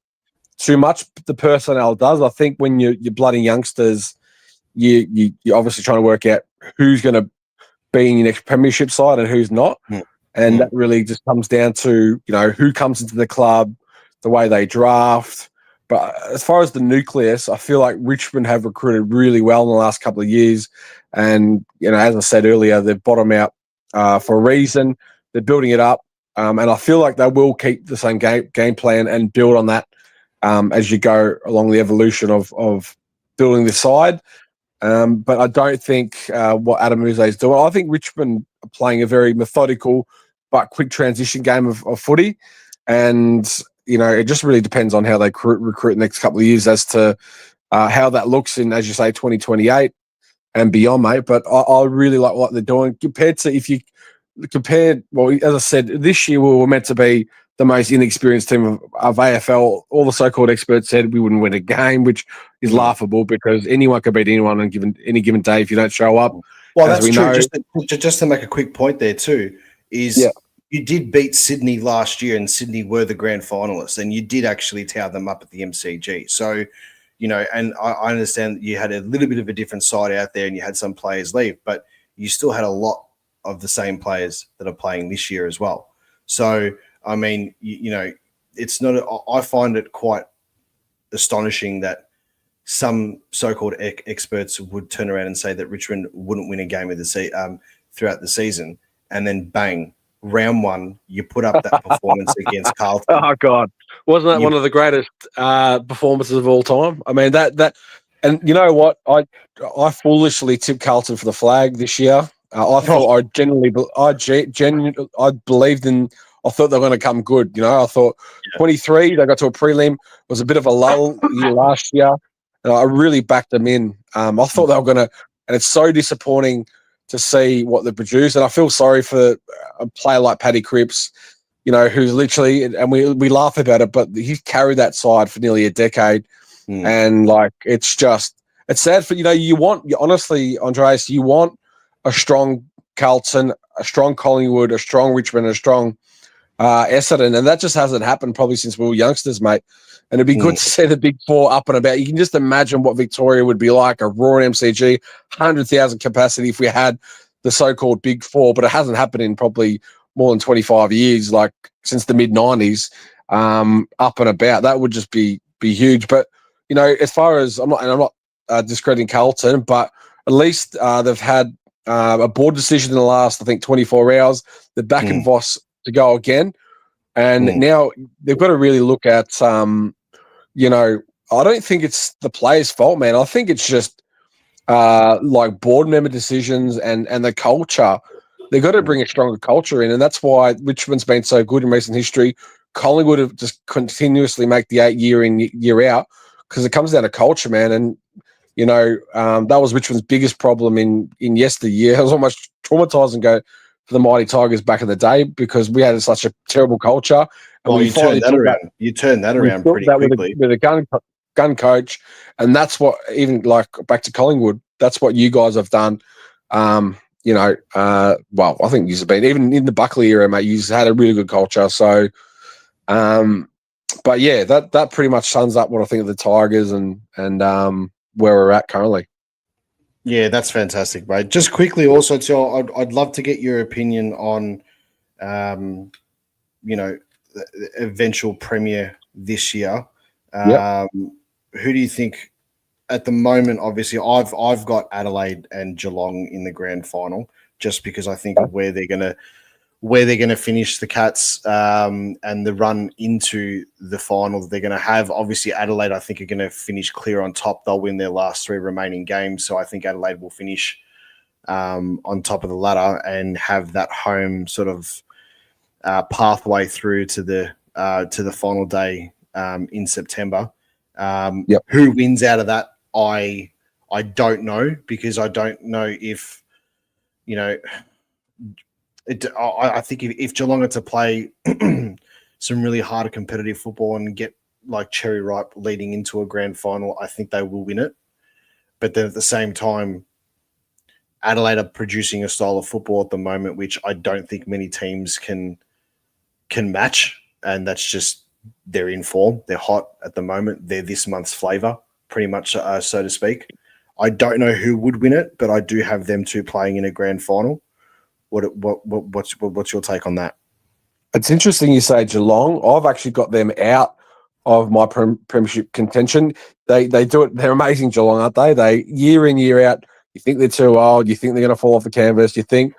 too much. The personnel does. I think when you're blooding youngsters, you're obviously trying to work out who's going to be in your next premiership side and who's not. And that really just comes down to, who comes into the club, the way they draft. But as far as the nucleus, I feel like Richmond have recruited really well in the last couple of years. And, as I said earlier, they've bottomed out for a reason. They're building it up. And I feel like they will keep the same game plan and build on that as you go along the evolution of building the side. But I don't think what Adam Uze is doing. I think Richmond are playing a very methodical, but quick transition game of footy. And, it just really depends on how they recruit the next couple of years as to how that looks in, as you say, 2028 and beyond, mate. But I really like what they're doing compared to as I said, this year we were meant to be the most inexperienced team of AFL. All the so-called experts said we wouldn't win a game, which is laughable because anyone can beat anyone on any given day if you don't show up. Well, that's true. Just to make a quick point there too, is you did beat Sydney last year, and Sydney were the grand finalists, and you did actually tower them up at the MCG. So, and I understand that you had a little bit of a different side out there, and you had some players leave, but you still had a lot of the same players that are playing this year as well. So, I mean, it's not. I find it quite astonishing that some so-called experts would turn around and say that Richmond wouldn't win a game of the throughout the season, and then bang, round one, you put up that performance against Carlton. Oh God, wasn't that one of the greatest performances of all time? I mean that, and you know what? I foolishly tipped Carlton for the flag this year. I thought I believed in. I thought they were going to come good. I thought 23, they got to a prelim. It was a bit of a lull year last year. And I really backed them in. I thought they were going to, and it's so disappointing to see what they produced. And I feel sorry for a player like Paddy Cripps, who's literally, and we laugh about it, but he's carried that side for nearly a decade. And it's sad for, honestly, Andreas, you want a strong Carlton, a strong Collingwood, a strong Richmond, a strong Essendon, and that just hasn't happened probably since we were youngsters, mate. And it'd be good to see the big four up and about. You can just imagine what Victoria would be like, a roaring MCG, 100,000 capacity if we had the so-called big four, but it hasn't happened in probably more than 25 years, like since the mid-90s, up and about. That would just be huge. But, as far as, I'm not discrediting Carlton, but at least they've had a board decision in the last, I think, 24 hours. They're back in Voss to go again. And now they've got to really look at, I don't think it's the players' fault, man. I think it's just board member decisions and the culture. They've got to bring a stronger culture in, and that's why Richmond's been so good in recent history. Collingwood have just continuously make the 8 year in, year out because it comes down to culture, man. And, that was Richmond's biggest problem in yesteryear. It was almost traumatizing go for the Mighty Tigers back in the day because we had such a terrible culture. And you turned that around. You turned that around pretty quickly with a gun coach, and that's what back to Collingwood. That's what you guys have done. I think you've been even in the Buckley era, mate. You've had a really good culture. So, but yeah, that pretty much sums up what I think of the Tigers and where we're at currently. Yeah, that's fantastic, mate. Just quickly, also, too, I'd love to get your opinion on, the eventual premier this year. Who do you think at the moment? Obviously, I've got Adelaide and Geelong in the grand final, just because I think of where they're gonna finish the Cats and the run into the final that they're gonna have. Obviously, Adelaide, I think, are gonna finish clear on top. They'll win their last 3 remaining games, so I think Adelaide will finish on top of the ladder and have that home sort of pathway through to the final day in September. Who wins out of that? I don't know, because I don't know if I think if Geelong are to play some really hard competitive football and get cherry ripe leading into a grand final, I think they will win it. But then at the same time, Adelaide are producing a style of football at the moment which I don't think many teams can match, and that's just they're in form. They're hot at the moment. They're this month's flavour, pretty much, so to speak. I don't know who would win it, but I do have them two playing in a grand final. What's your take on that? It's interesting you say Geelong. I've actually got them out of my premiership contention. They do it. They're amazing, Geelong, aren't they? They year in, year out. You think they're too old. You think they're going to fall off the canvas. You think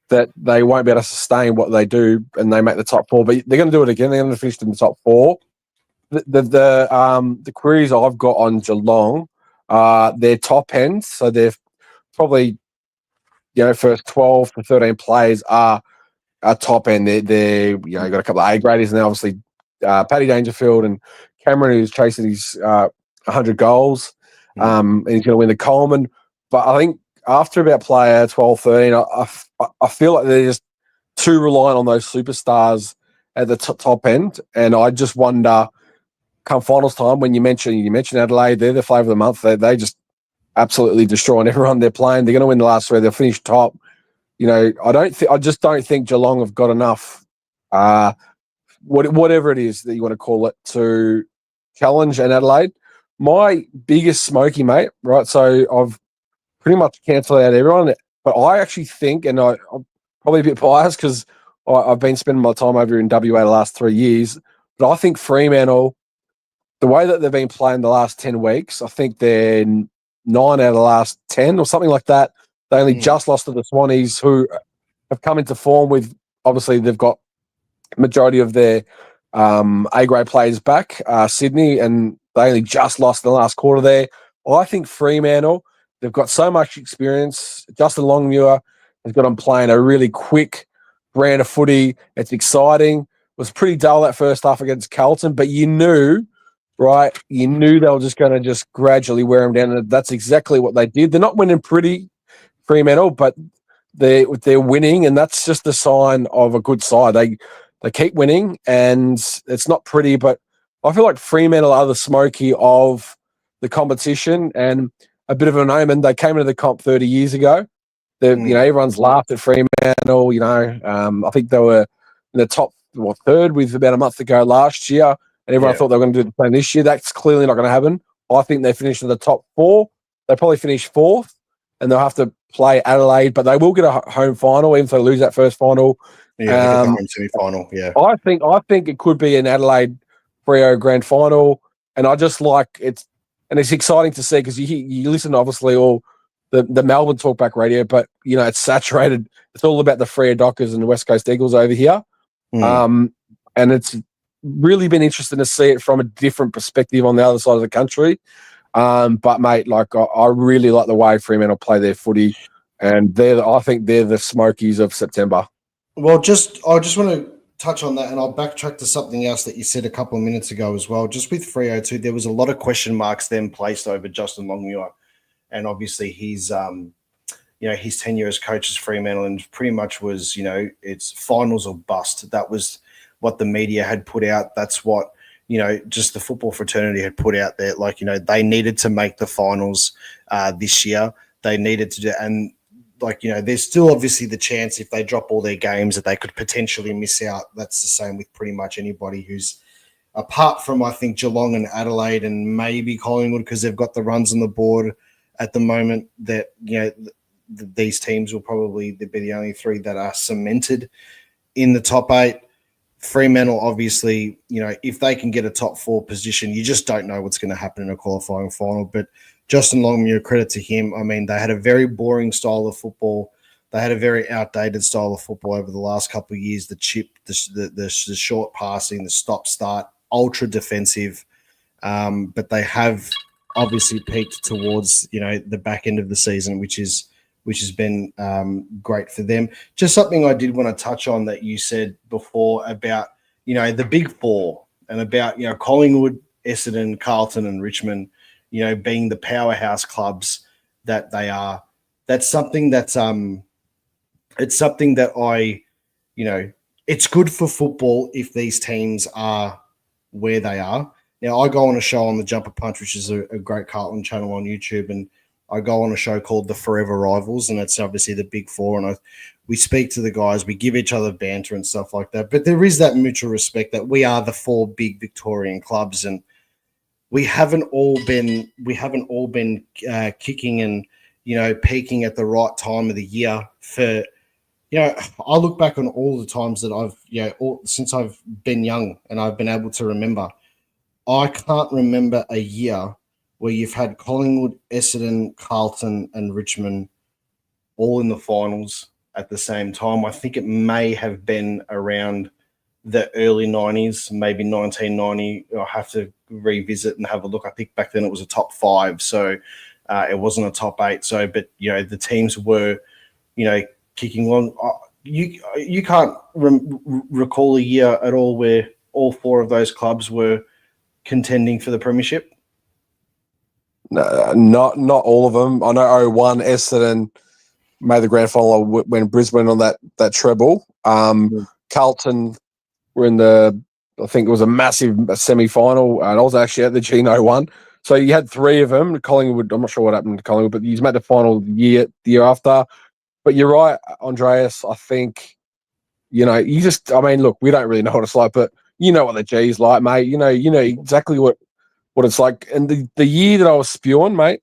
that they won't be able to sustain what they do, and they make the top 4. But they're going to do it again. They're going to finish in the top 4. The queries I've got on Geelong, their top end. So they're probably first 12 to 13 players are top end. They're got a couple of A graders, and then obviously Paddy Dangerfield and Cameron, who's chasing his 100 goals, and he's going to win the Coleman. But I think after about player 12, 13, I feel like they're just too reliant on those superstars at the top end, and I just wonder, come finals time, when you mentioned Adelaide, they're the flavour of the month. They just absolutely destroying everyone they're playing. They're going to win the last three. They'll finish top. I just don't think Geelong have got enough, whatever it is that you want to call it, to challenge an Adelaide. My biggest smoky, mate, right? So I've pretty much cancelled out everyone, but I actually think, and I'm probably a bit biased because I've been spending my time over in WA the last 3 years, but I think Fremantle, the way that they've been playing the last 10 weeks, I think they're 9 out of the last 10 or something like that. They only just lost to the Swannies, who have come into form with, obviously, they've got majority of their A-grade players back, Sydney, and they only just lost in the last quarter there. I think Fremantle, they've got so much experience. Justin Longmuir has got them playing a really quick brand of footy. It's exciting. It was pretty dull that first half against Carlton, but you knew, right? You knew they were just going to just gradually wear them down, and that's exactly what they did. They're not winning pretty, Fremantle, but they're winning, and that's just a sign of a good side. They keep winning, and it's not pretty, but I feel like Fremantle are the smoky of the competition, and a bit of an omen. They came into the comp 30 years ago. Everyone's laughed at Fremantle. I think they were in the top third with about a month ago last year, and everyone thought they were going to do the same this year. That's clearly not going to happen. I think they finished in the top four. They probably finish fourth, and they'll have to play Adelaide, but they will get a home final, even if they lose that first final. Yeah, home semi-final. Yeah, I think it could be an Adelaide Freo grand final, and I just like it's exciting to see because you listen to obviously all the Melbourne talkback radio, but it's saturated. It's all about the Freo Dockers and the West Coast Eagles over here, and it's really been interesting to see it from a different perspective on the other side of the country. But mate, I really like the way Fremantle play their footy, and I think they're the Smokies of September. Well, I just want to touch on that, and I'll backtrack to something else that you said a couple of minutes ago as well. Just with Freo too, there was a lot of question marks then placed over Justin Longmuir, and obviously his tenure as coach as Fremantle, and pretty much was it's finals or bust. That was what the media had put out. That's what just the football fraternity had put out there. They needed to make the finals this year. They needed to do, and there's still obviously the chance if they drop all their games that they could potentially miss out. That's the same with pretty much anybody who's, apart from I think Geelong and Adelaide and maybe Collingwood, because they've got the runs on the board at the moment. That these teams will probably be the only three that are cemented in the top 8. Fremantle, obviously, if they can get a top 4 position, you just don't know what's going to happen in a qualifying final. But Justin Longmuir, credit to him. I mean, they had a very boring style of football. They had a very outdated style of football over the last couple of years. The chip, the short passing, the stop-start, ultra defensive. But they have obviously peaked towards, the back end of the season, which has been great for them. Just something I did want to touch on that you said before about, the big four and about, Collingwood, Essendon, Carlton and Richmond, being the powerhouse clubs that they are. That's something that's it's something that it's good for football if these teams are where they are. Now, I go on a show on the Jumper Punch, which is a great Carlton channel on YouTube, and I go on a show called The Forever Rivals, and it's obviously the big four. And we speak to the guys, we give each other banter and stuff like that. But there is that mutual respect that we are the 4 big Victorian clubs, and we haven't all been kicking and peaking at the right time of the year. For I look back on all the times that I've since I've been young and I've been able to remember. I can't remember a year where you've had Collingwood, Essendon, Carlton, and Richmond all in the finals at the same time. I think it may have been around the early 90s, maybe 1990. I'll have to revisit and have a look. I think back then it was a top 5, so it wasn't a top 8. So, but the teams were, kicking along. you can't recall a year at all where all four of those clubs were contending for the premiership. No, not all of them. I know 01 Essendon made the grand final when Brisbane on that treble. Carlton were in I think it was a massive semi-final, and I was actually at the Geno one. So you had three of them. Collingwood, I'm not sure what happened to Collingwood, but he's made the final the year after. But you're right, Andreas. I think, look, we don't really know what it's like, but you know what the G's like, mate. You know exactly what it's like. And the year that I was spewing, mate,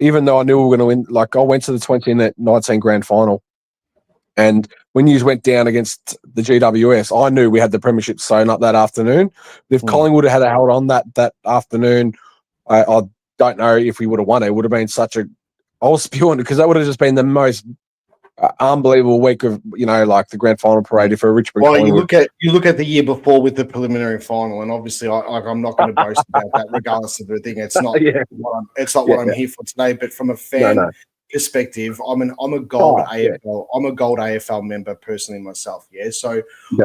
even though I knew we were going to win, like I went to the 2019 grand final. And when you went down against the GWS, I knew we had the premiership sewn up that afternoon. If Collingwood had held on that afternoon, I don't know if we would have won. It would have been I was spewing because that would have just been the most unbelievable week of, like the grand final parade for Richmond. Well, you look at the year before with the preliminary final, and obviously I'm not going to boast about that, regardless of the thing. It's not what I'm here for today. But from a fan perspective, I'm a gold AFL. I'm a gold AFL member personally myself. Yeah, so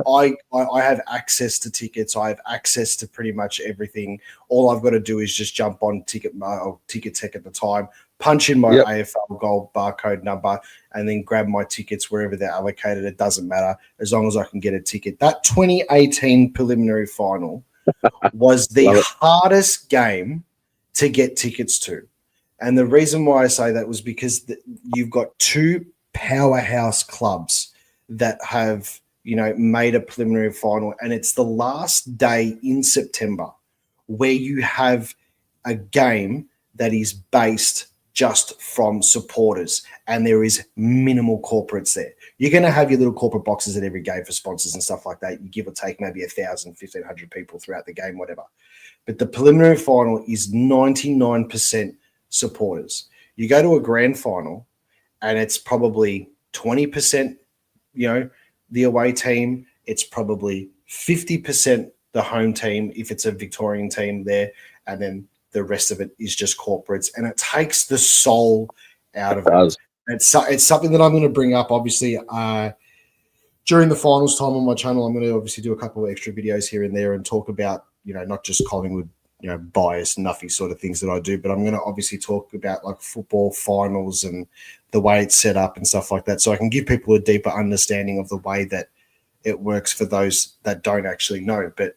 I have access to tickets. I have access to pretty much everything. All I've got to do is just jump on Ticket Tech at the time, punch in my AFL Gold barcode number, and then grab my tickets wherever they're allocated. It doesn't matter as long as I can get a ticket. That 2018 preliminary final was the hardest game to get tickets to. And the reason why I say that was because you've got two powerhouse clubs that have, made a preliminary final, and it's the last day in September where you have a game that is based just from supporters, and there is minimal corporates there. You're going to have your little corporate boxes at every game for sponsors and stuff like that. You give or take maybe 1,000, 1,500 people throughout the game, whatever. But the preliminary final is 99% supporters. You go to a grand final and it's probably 20%, the away team. It's probably 50% the home team if it's a Victorian team there, and then the rest of it is just corporates, and it takes the soul out of it. It's something that I'm going to bring up, obviously, during the finals time on my channel. I'm going to obviously do a couple of extra videos here and there and talk about, not just Collingwood, bias, nuffy sort of things that I do, but I'm going to obviously talk about like football finals and the way it's set up and stuff like that, so I can give people a deeper understanding of the way that it works for those that don't actually know. But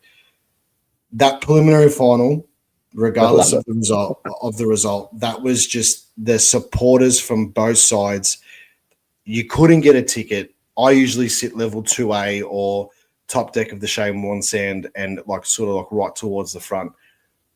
that preliminary final, regardless of the result, that was just the supporters from both sides. You couldn't get a ticket. I usually sit level 2A or top deck of the Shane Warne Sand and sort of right towards the front.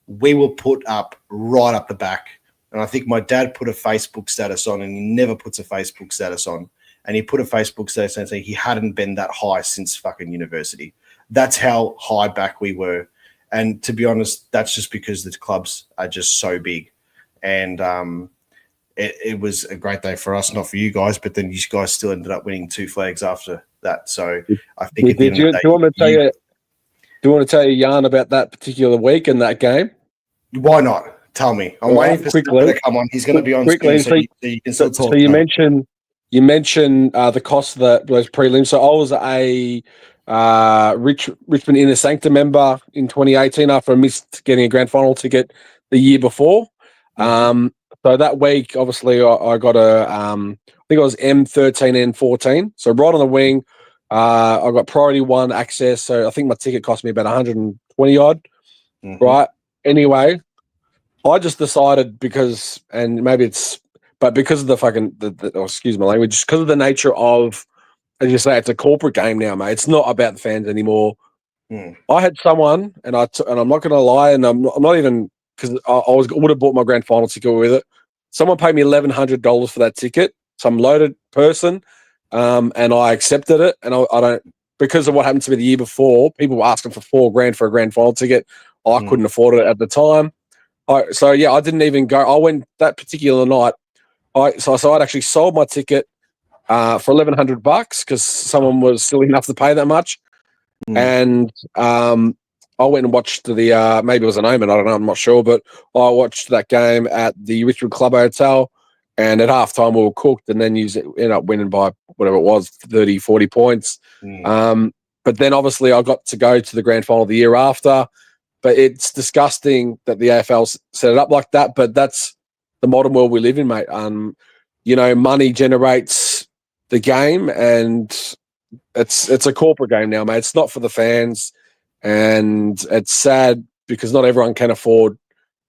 We were put up right up the back. And I think my dad put a Facebook status on, and he never puts a Facebook status on. And he put a Facebook status on saying he hadn't been that high since fucking university. That's how high back we were. And to be honest, that's just because the clubs are just so big. And it was a great day for us, not for you guys, but then you guys still ended up winning 2 flags after that. So I think do you want to tell you a yarn about that particular week and that game? Why not? Tell me. I'm waiting for Stephen to come on. He's going to be on quickly, screen, so you can still talk. So you mentioned the cost of those prelims. So I was a Richmond Inner Sanctum member in 2018 after I missed getting a grand final ticket the year before. So that week, obviously, I got I think it was M13 and 14. So right on the wing, I got priority 1 access. So I think my ticket cost me about 120 odd. Right. Anyway, I just decided because of the fucking, excuse my language, just because of the nature of, as you say, it's a corporate game now, mate. It's not about the fans anymore. I had someone, and I'm not going to lie, and I'm not even, because I would have bought my grand final ticket with it. Someone paid me $1,100 for that ticket, some loaded person, and I accepted it. And I don't, because of what happened to me the year before, people were asking for $4,000 for a grand final ticket. I couldn't afford it at the time. I didn't even go. I went that particular night. So I'd actually sold my ticket for $1,100 because someone was silly enough to pay that much. And I went and watched maybe it was an Omen, I don't know, I'm not sure, but I watched that game at the Richmond Club Hotel, And at halftime, we were cooked, and then you ended up winning by whatever it was, 30, 40 points. But then obviously I got to go to the grand final the year after. But it's disgusting that the AFL set it up like that. But that's the modern world we live in, mate. Money generates the game, and it's a corporate game now, mate. It's not for the fans, and it's sad because not everyone can afford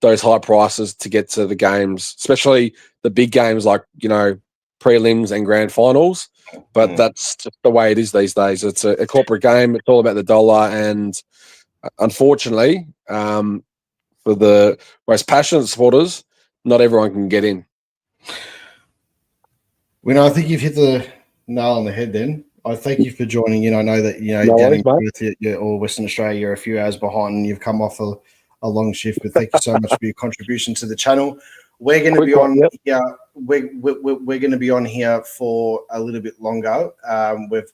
those high prices to get to the games, especially the big games like, prelims and grand finals. But that's just the way it is these days. It's a corporate game. It's all about the dollar. And unfortunately, for the most passionate supporters, not everyone can get in. I think you've hit the nail on the head then. I thank you for joining in. I know that, No down worries, in Perth or Western Australia, you're a few hours behind and you've come off a long shift, but thank you so much for your contribution to the channel. We're going to be on here. We're going to be on here for a little bit longer. We're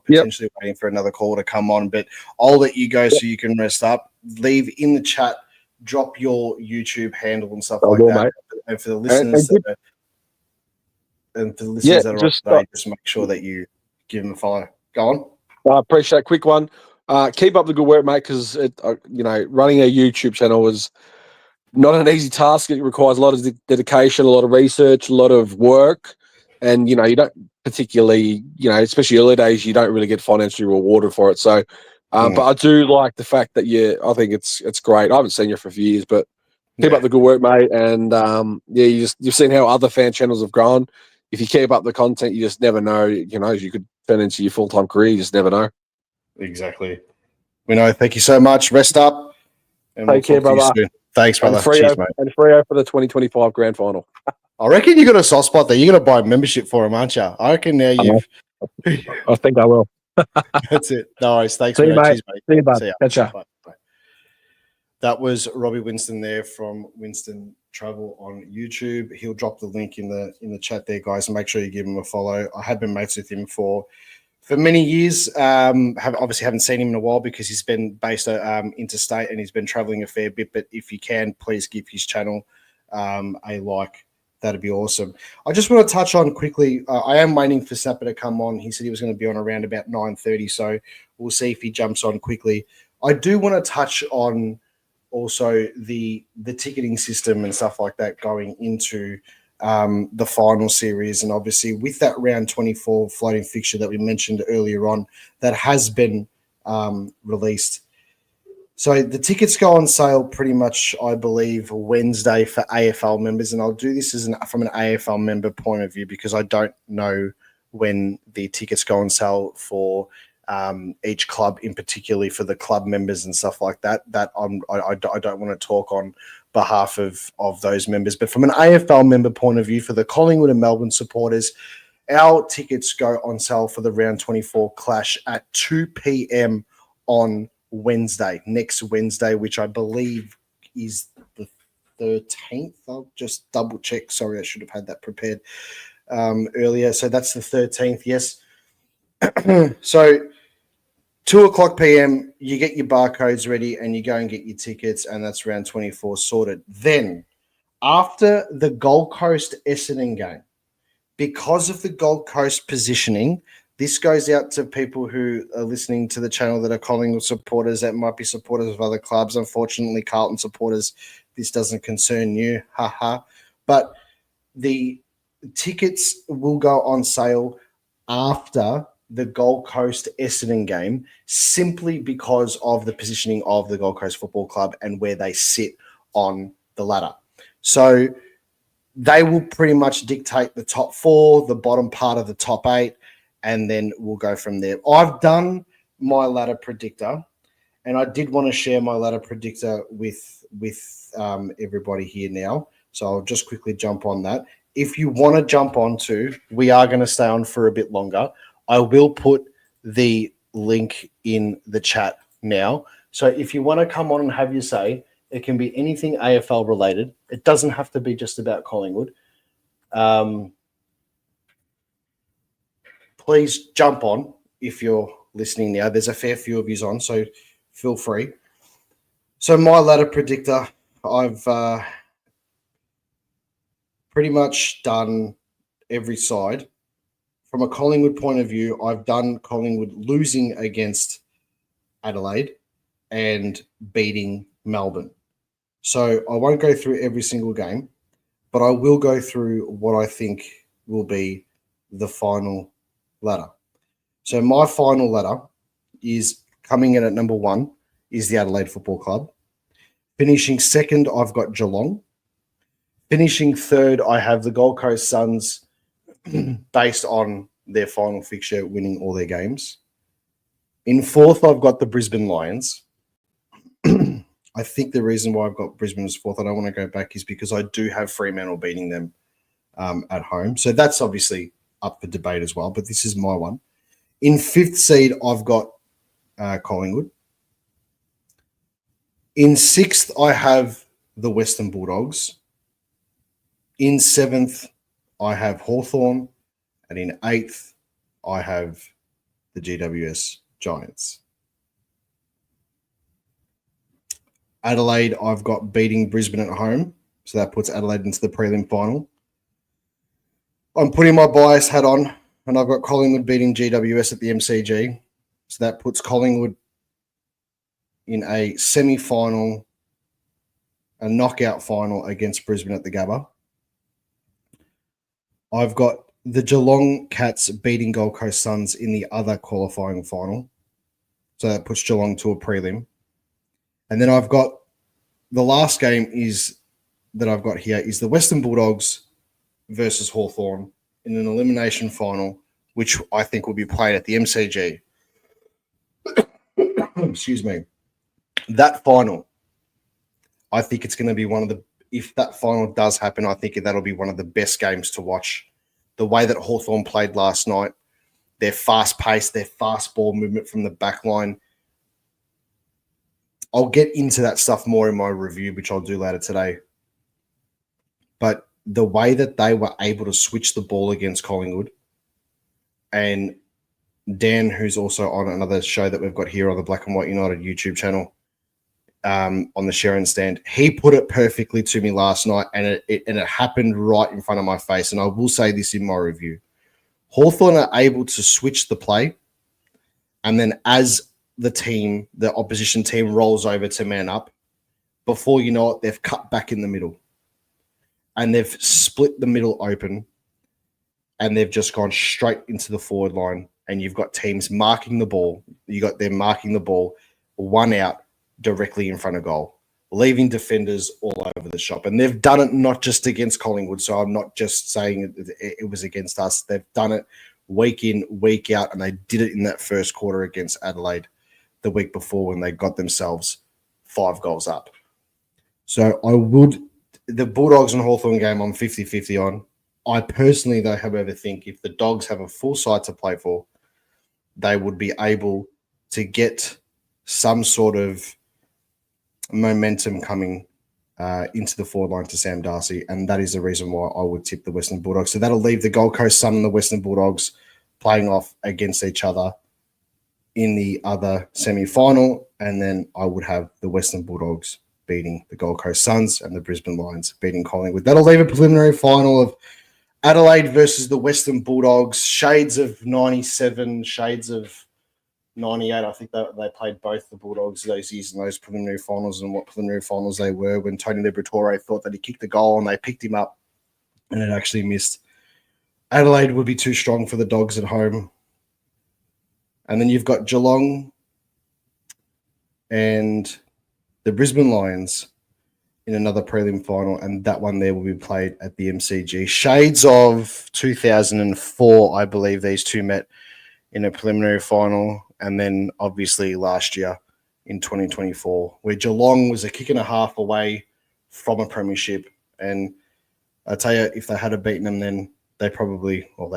potentially waiting for another call to come on, but I'll let you go so you can rest up. Leave in the chat, drop your YouTube handle and stuff like that. Mate. And for the listeners that are on today, just make sure that you give them a follow. Go on. I appreciate it. Quick one. Keep up the good work, mate, because running a YouTube channel is not an easy task. It requires a lot of dedication, a lot of research, a lot of work, and you don't particularly, especially early days, you don't really get financially rewarded for it. So, but I do like the fact that I think it's great. I haven't seen you for a few years, but keep up the good work, mate. And you've seen how other fan channels have grown. If you keep up the content, you just never know. You could turn into your full-time career. You just never know. Exactly. Thank you so much. Rest up. And Take care, brother. Thanks, brother. Cheers, mate. And Freo for the 2025 grand final. I reckon you got a soft spot there. You're going to buy a membership for him, aren't you? I reckon now you've... I think I will. That's it. No worries. Thanks, See you, mate. Cheers, mate. See you, bud. See ya. Catch ya. Bye. That was Robbie Winston there from Winston Travel on YouTube. He'll drop the link in the chat there, guys. Make sure you give him a follow. I have been mates with him for many years. Haven't seen him in a while because he's been based interstate and he's been traveling a fair bit. But if you can, please give his channel a like. That'd be awesome. I just want to touch on quickly. I am waiting for Snapper to come on. He said he was going to be on around about 9:30, so we'll see if he jumps on quickly. I do want to touch on also the ticketing system and stuff like that going into the final series. And obviously with that round 24 floating fixture that we mentioned earlier on, that has been released. So the tickets go on sale pretty much, I believe, Wednesday for AFL members. And I'll do this from an AFL member point of view because I don't know when the tickets go on sale for each club, in particularly for the club members and stuff like that. I don't want to talk on behalf of those members. But from an AFL member point of view, for the Collingwood and Melbourne supporters, our tickets go on sale for the round 24 clash at 2 p.m. on next Wednesday, which I believe is the 13th. I'll just double check. Sorry, I should have had that prepared earlier. So that's the 13th, yes. So 2:00 p.m., you get your barcodes ready and you go and get your tickets, and that's round 24 sorted. Then, after the Gold Coast Essendon game, because of the Gold Coast positioning, this goes out to people who are listening to the channel that are Collingwood supporters, that might be supporters of other clubs. Unfortunately, Carlton supporters, this doesn't concern you. Haha. But the tickets will go on sale after the Gold Coast Essendon game, simply because of the positioning of the Gold Coast Football Club and where they sit on the ladder. So they will pretty much dictate the top four, the bottom part of the top eight, and then we'll go from there. I've done my ladder predictor, and I did want to share my ladder predictor with everybody here now. So I'll just quickly jump on that. If you want to jump on to, we are going to stay on for a bit longer. I will put the link in the chat now. So if you want to come on and have your say, it can be anything AFL related. It doesn't have to be just about Collingwood. Please jump on if you're listening now. There's a fair few of yous on, so feel free. So my ladder predictor, I've pretty much done every side. From a Collingwood point of view, I've done Collingwood losing against Adelaide and beating Melbourne. So I won't go through every single game, but I will go through what I think will be the final ladder. So my final ladder is coming in at number 1 is the Adelaide Football Club. Finishing second, I've got Geelong. Finishing third, I have the Gold Coast Suns based on their final fixture, winning all their games. In fourth, I've got the Brisbane Lions. I think the reason why I've got Brisbane as fourth, I don't want to go back, is because I do have Fremantle beating them at home. So that's obviously up for debate as well, but this is my one. In fifth seed, I've got Collingwood. In sixth, I have the Western Bulldogs. In seventh, I have Hawthorn. And in eighth, I have the GWS Giants. Adelaide, I've got beating Brisbane at home. So that puts Adelaide into the prelim final. I'm putting my bias hat on, and I've got Collingwood beating GWS at the MCG. So that puts Collingwood in a semi-final, a knockout final against Brisbane at the Gabba. I've got the Geelong Cats beating Gold Coast Suns in the other qualifying final. So that puts Geelong to a prelim. And then I've got the last game that I've got here is the Western Bulldogs versus Hawthorn in an elimination final, which I think will be played at the MCG. Excuse me. That final, I think it's going to be one of the, if that final does happen, I think that'll be one of the best games to watch. The way that Hawthorn played last night, their fast pace, their fast ball movement from the back line. I'll get into that stuff more in my review, which I'll do later today. But the way that they were able to switch the ball against Collingwood, and Dan, who's also on another show that we've got here on the Black and White United YouTube channel, on the Sharon stand, he put it perfectly to me last night, and it happened right in front of my face. And I will say this in my review. Hawthorn are able to switch the play, and then as the opposition team rolls over to man up, before you know it, they've cut back in the middle. And they've split the middle open, and they've just gone straight into the forward line. And you've got teams marking the ball. You got them marking the ball, one out directly in front of goal, leaving defenders all over the shop. And they've done it not just against Collingwood. So I'm not just saying it was against us. They've done it week in, week out, and they did it in that first quarter against Adelaide the week before when they got themselves 5 goals up. So the Bulldogs and Hawthorn game, I'm 50-50 on. I personally, though, however, think if the Dogs have a full side to play for, they would be able to get some sort of momentum coming into the forward line to Sam Darcy, and that is the reason why I would tip the Western Bulldogs. So that'll leave the Gold Coast Sun and the Western Bulldogs playing off against each other in the other semi-final, and then I would have the Western Bulldogs beating the Gold Coast Suns and the Brisbane Lions beating Collingwood. That'll leave a preliminary final of Adelaide versus the Western Bulldogs, shades of 97, shades of 98. I think that they played both the Bulldogs those years in those preliminary finals, and what preliminary finals they were when Tony Liberatore thought that he kicked the goal and they picked him up and it actually missed. Adelaide would be too strong for the Dogs at home. And then you've got Geelong and the Brisbane Lions in another prelim final, and that one there will be played at the MCG. Shades of 2004, I believe these two met in a preliminary final, and then obviously last year in 2024, where Geelong was a kick and a half away from a premiership. And I tell you, if they had beaten them, then they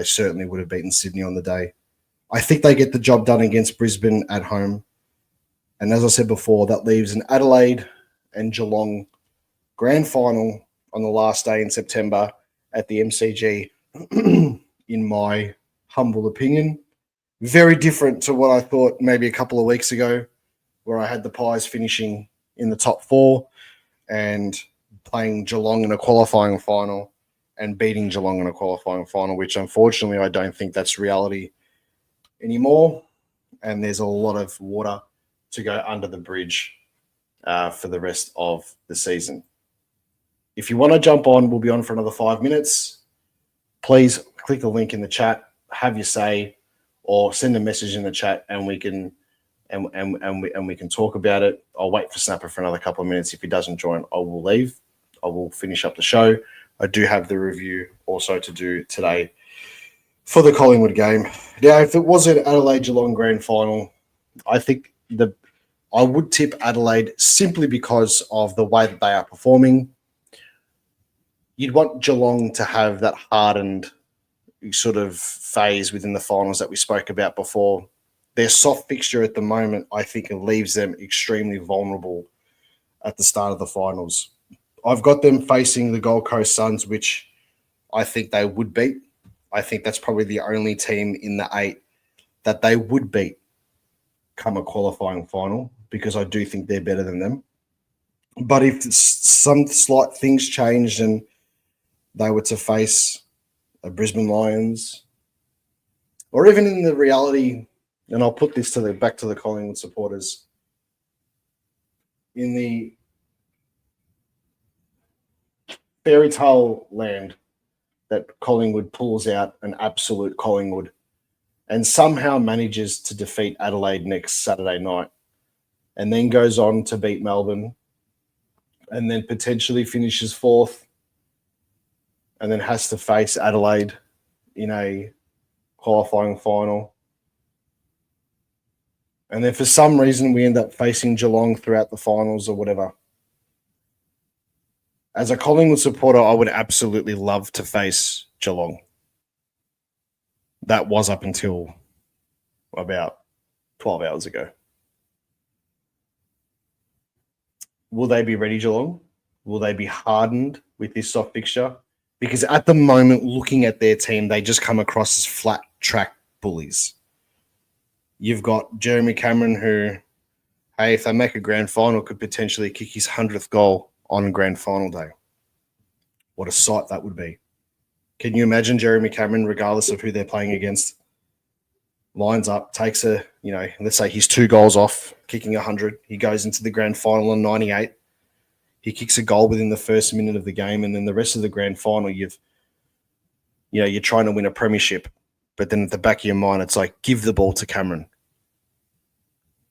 certainly would have beaten Sydney on the day. I think they get the job done against Brisbane at home. And as I said before, that leaves an Adelaide and Geelong grand final on the last day in September at the MCG, in my humble opinion. Very different to what I thought maybe a couple of weeks ago, where I had the Pies finishing in the top 4 and playing Geelong in a qualifying final. and beating Geelong in a qualifying final, which unfortunately I don't think that's reality anymore. And there's a lot of water to go under the bridge for the rest of the season. If you want to jump on, we'll be on for another 5 minutes. Please click the link in the chat, have your say, or send a message in the chat, and we can we can talk about it. I'll wait for Snapper for another couple of minutes. If he doesn't join, I will leave. I will finish up the show. I do have the review also to do today for the Collingwood game. Now, if it was an Adelaide Geelong grand final, I think I would tip Adelaide simply because of the way that they are performing. You'd want Geelong to have that hardened sort of phase within the finals that we spoke about before. Their soft fixture at the moment, I think, leaves them extremely vulnerable at the start of the finals. I've got them facing the Gold Coast Suns, which I think they would beat. I think that's probably the only team in the 8 that they would beat come a qualifying final, because I do think they're better than them. But if some slight things changed and they were to face a Brisbane Lions, or even in the reality, and I'll put this back to the Collingwood supporters, in the fairy tale land that Collingwood pulls out an absolute Collingwood and somehow manages to defeat Adelaide next Saturday night, and then goes on to beat Melbourne, and then potentially finishes 4th, and then has to face Adelaide in a qualifying final. And then for some reason we end up facing Geelong throughout the finals or whatever. As a Collingwood supporter, I would absolutely love to face Geelong. That was up until about 12 hours ago. Will they be ready, Geelong? Will they be hardened with this soft fixture? Because at the moment, looking at their team, they just come across as flat track bullies. You've got Jeremy Cameron, who, hey, if they make a grand final, could potentially kick his 100th goal on grand final day. What a sight that would be. Can you imagine Jeremy Cameron, regardless of who they're playing against, lines up, takes let's say he's 2 goals off, kicking 100. He goes into the grand final on 98. He kicks a goal within the first minute of the game, and then the rest of the grand final, you're trying to win a premiership, but then at the back of your mind, it's like, give the ball to Cameron.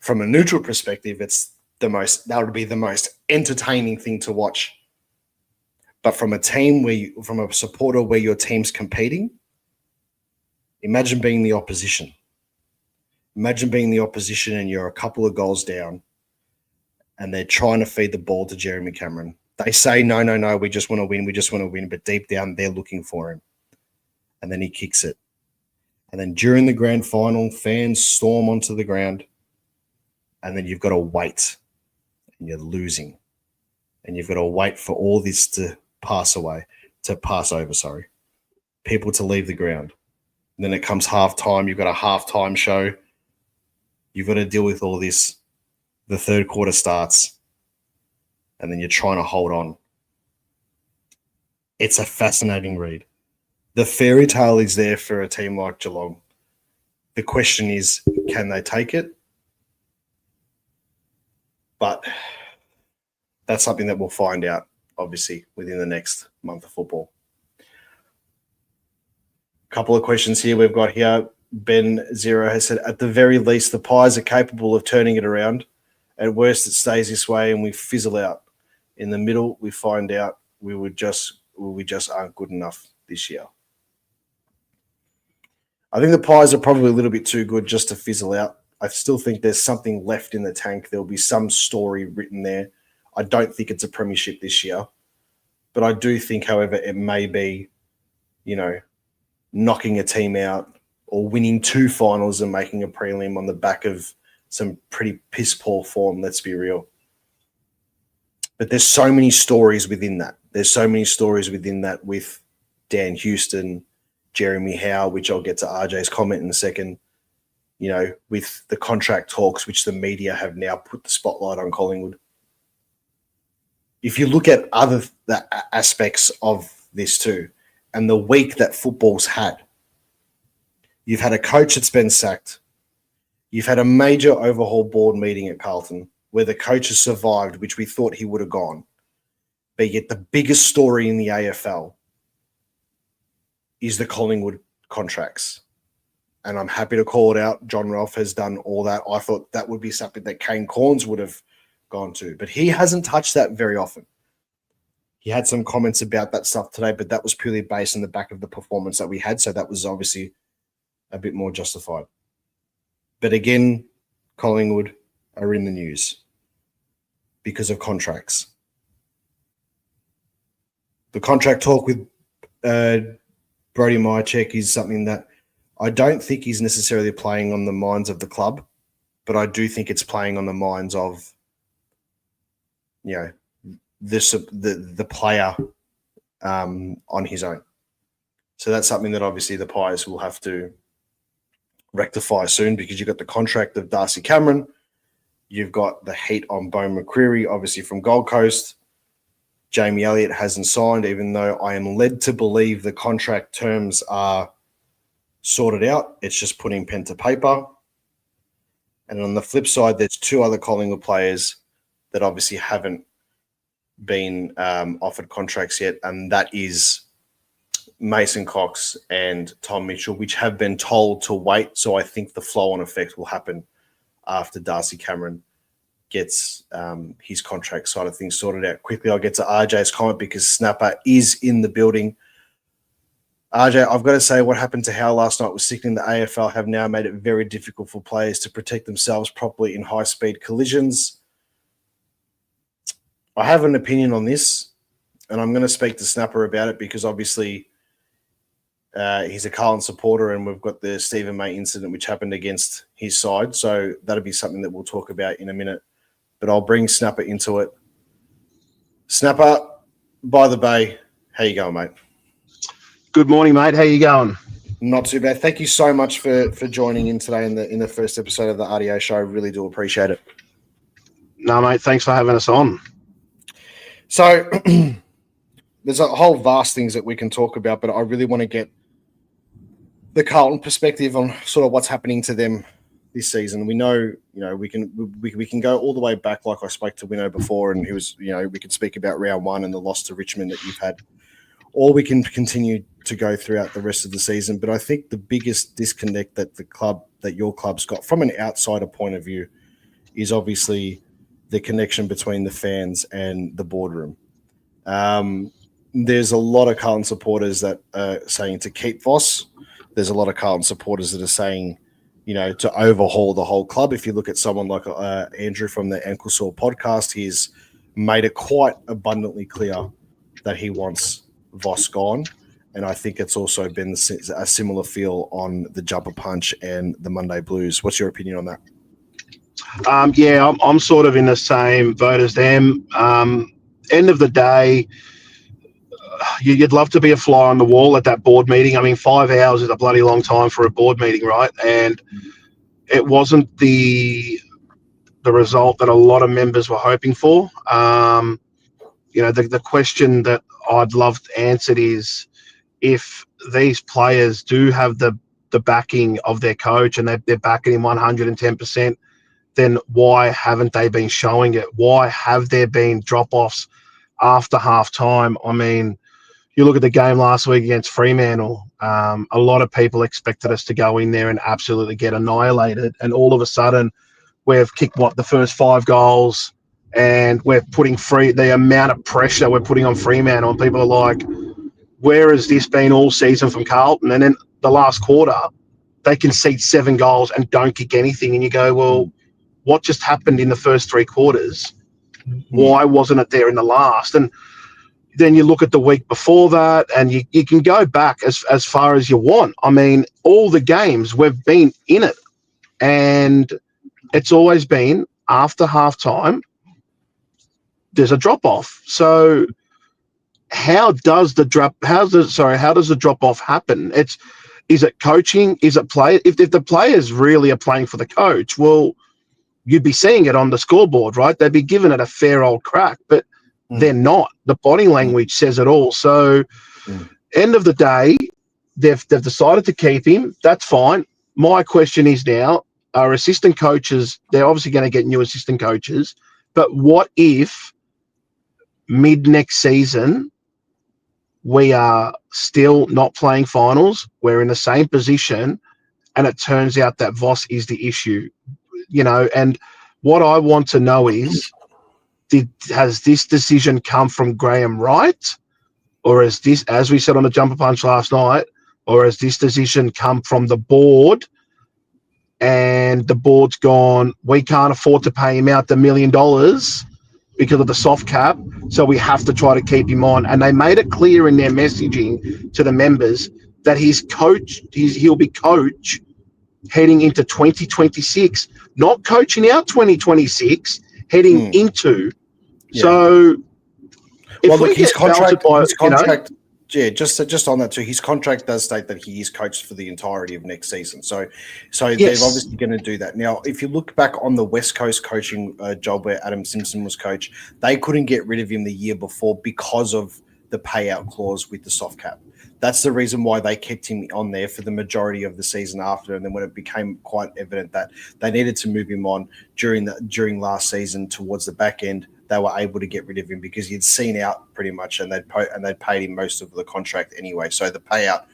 From a neutral perspective, that would be the most entertaining thing to watch. But from from a supporter where your team's competing, imagine being the opposition. Imagine being the opposition and you're a couple of goals down, and they're trying to feed the ball to Jeremy Cameron. They say, no, we just want to win, but deep down, they're looking for him. And then he kicks it. And then during the grand final, fans storm onto the ground, and then you've got to wait, and you're losing. And you've got to wait for all this to pass over, people to leave the ground. And then it comes halftime, you've got a halftime show. You've got to deal with all this. The third quarter starts, and then you're trying to hold on. It's a fascinating read. The fairy tale is there for a team like Geelong. The question is, can they take it? But that's something that we'll find out, obviously, within the next month of football. A couple of questions here we've got here. Ben Zero has said, at the very least, the Pies are capable of turning it around. At worst, it stays this way and we fizzle out. In the middle, we find out we just aren't good enough this year. I think the Pies are probably a little bit too good just to fizzle out. I still think there's something left in the tank. There'll be some story written there. I don't think it's a premiership this year. But I do think, however, it may be, knocking a team out or winning 2 finals and making a prelim on the back of some pretty piss-poor form, let's be real. But there's so many stories within that. There's so many stories within that with Dan Houston, Jeremy Howe, which I'll get to RJ's comment in a second, with the contract talks, which the media have now put the spotlight on Collingwood. If you look at the aspects of this too, and the week that football's had. You've had a coach that's been sacked. You've had a major overhaul board meeting at Carlton where the coach has survived, which we thought he would have gone. But yet the biggest story in the AFL is the Collingwood contracts. And I'm happy to call it out. John Ralph has done all that. I thought that would be something that Kane Corns would have gone to. But he hasn't touched that very often. He had some comments about that stuff today, but that was purely based on the back of the performance that we had. So that was obviously a bit more justified. But again, Collingwood are in the news because of contracts. The contract talk with Brody Myercheck is something that I don't think is necessarily playing on the minds of the club, but I do think it's playing on the minds of, the player on his own. So that's something that obviously the Pies will have to rectify soon, because you've got the contract of Darcy Cameron, you've got the heat on Bo McCreary, obviously from Gold Coast. Jamie Elliott hasn't signed, even though I am led to believe the contract terms are sorted out. It's just putting pen to paper. And on the flip side, there's two other Collingwood players that obviously haven't been offered contracts yet, and that is Mason Cox and Tom Mitchell, which have been told to wait. So I think the flow-on effect will happen after Darcy Cameron gets his contract side of things sorted out. Quickly, I'll get to RJ's comment because Snapper is in the building. RJ, I've got to say what happened to Howe last night was sickening. The AFL have now made it very difficult for players to protect themselves properly in high-speed collisions. I have an opinion on this, and I'm going to speak to Snapper about it because obviously he's a Carlton supporter, and we've got the Stephen May incident which happened against his side. So that'll be something that we'll talk about in a minute. But I'll bring Snapper into it. Snapper, by the bay, how you going, mate? Good morning, mate. How you going? Not too bad. Thank you so much for joining in today in the first episode of the RDO show. I really do appreciate it. No, mate. Thanks for having us on. So there's a whole vast things that we can talk about, but I really want to get the Carlton perspective on sort of what's happening to them this season. We know, we can go all the way back, like I spoke to Winnow before, and he was, we could speak about round one and the loss to Richmond that you've had, or we can continue to go throughout the rest of the season. But I think the biggest disconnect that your club's got from an outsider point of view is obviously the connection between the fans and the boardroom. There's a lot of Carlton supporters that are saying to keep Voss. There's a lot of Carlton supporters that are saying, to overhaul the whole club. If you look at someone like Andrew from the Ankle Sore podcast, he's made it quite abundantly clear that he wants Voss gone. And I think it's also been a similar feel on the Jumper Punch and the Monday Blues. What's your opinion on that? I'm sort of in the same boat as them. End of the day, you'd love to be a fly on the wall at that board meeting. I mean, 5 hours is a bloody long time for a board meeting, right? And it wasn't the result that a lot of members were hoping for. The question that I'd love answered is, if these players do have the backing of their coach and they're backing him 110%, then why haven't they been showing it? Why have there been drop-offs after half-time? I mean, you look at the game last week against Fremantle, a lot of people expected us to go in there and absolutely get annihilated, and all of a sudden we've kicked, the first 5 goals, and we're putting the amount of pressure we're putting on Fremantle, and people are like, where has this been all season from Carlton? And then the last quarter, they concede 7 goals and don't kick anything. And you go, well, what just happened in the first 3 quarters? Why wasn't it there in the last? And then you look at the week before that, and you can go back as far as you want. I mean, all the games, we've been in it. And it's always been after halftime, there's a drop-off. So how does the drop-off happen? Is it coaching? Is it play? If the players really are playing for the coach, well, you'd be seeing it on the scoreboard, right? They'd be giving it a fair old crack, but they're not. The body language says it all. So end of the day, they've decided to keep him. That's fine. My question is now, our assistant coaches, they're obviously going to get new assistant coaches, but what if mid next season we are still not playing finals, we're in the same position, and it turns out that Voss is the issue, and what I want to know is, has this decision come from Graham Wright, or is this, as we said on the Jumper Punch last night, or has this decision come from the board, and the board's gone, we can't afford to pay him out the $1 million because of the soft cap, so we have to try to keep him on. And they made it clear in their messaging to the members that he'll be coach heading into 2026, not coaching out 2026, heading into. Yeah. So, if we his get belted contract. Yeah, just on that too. His contract does state that he is coached for the entirety of next season. So they're obviously going to do that. Now, if you look back on the West Coast coaching job where Adam Simpson was coach, they couldn't get rid of him the year before because of the payout clause with the soft cap. That's the reason why they kept him on there for the majority of the season after. And then when it became quite evident that they needed to move him on during last season towards the back end, they were able to get rid of him because he'd seen out pretty much, and they'd paid him most of the contract anyway. So the payout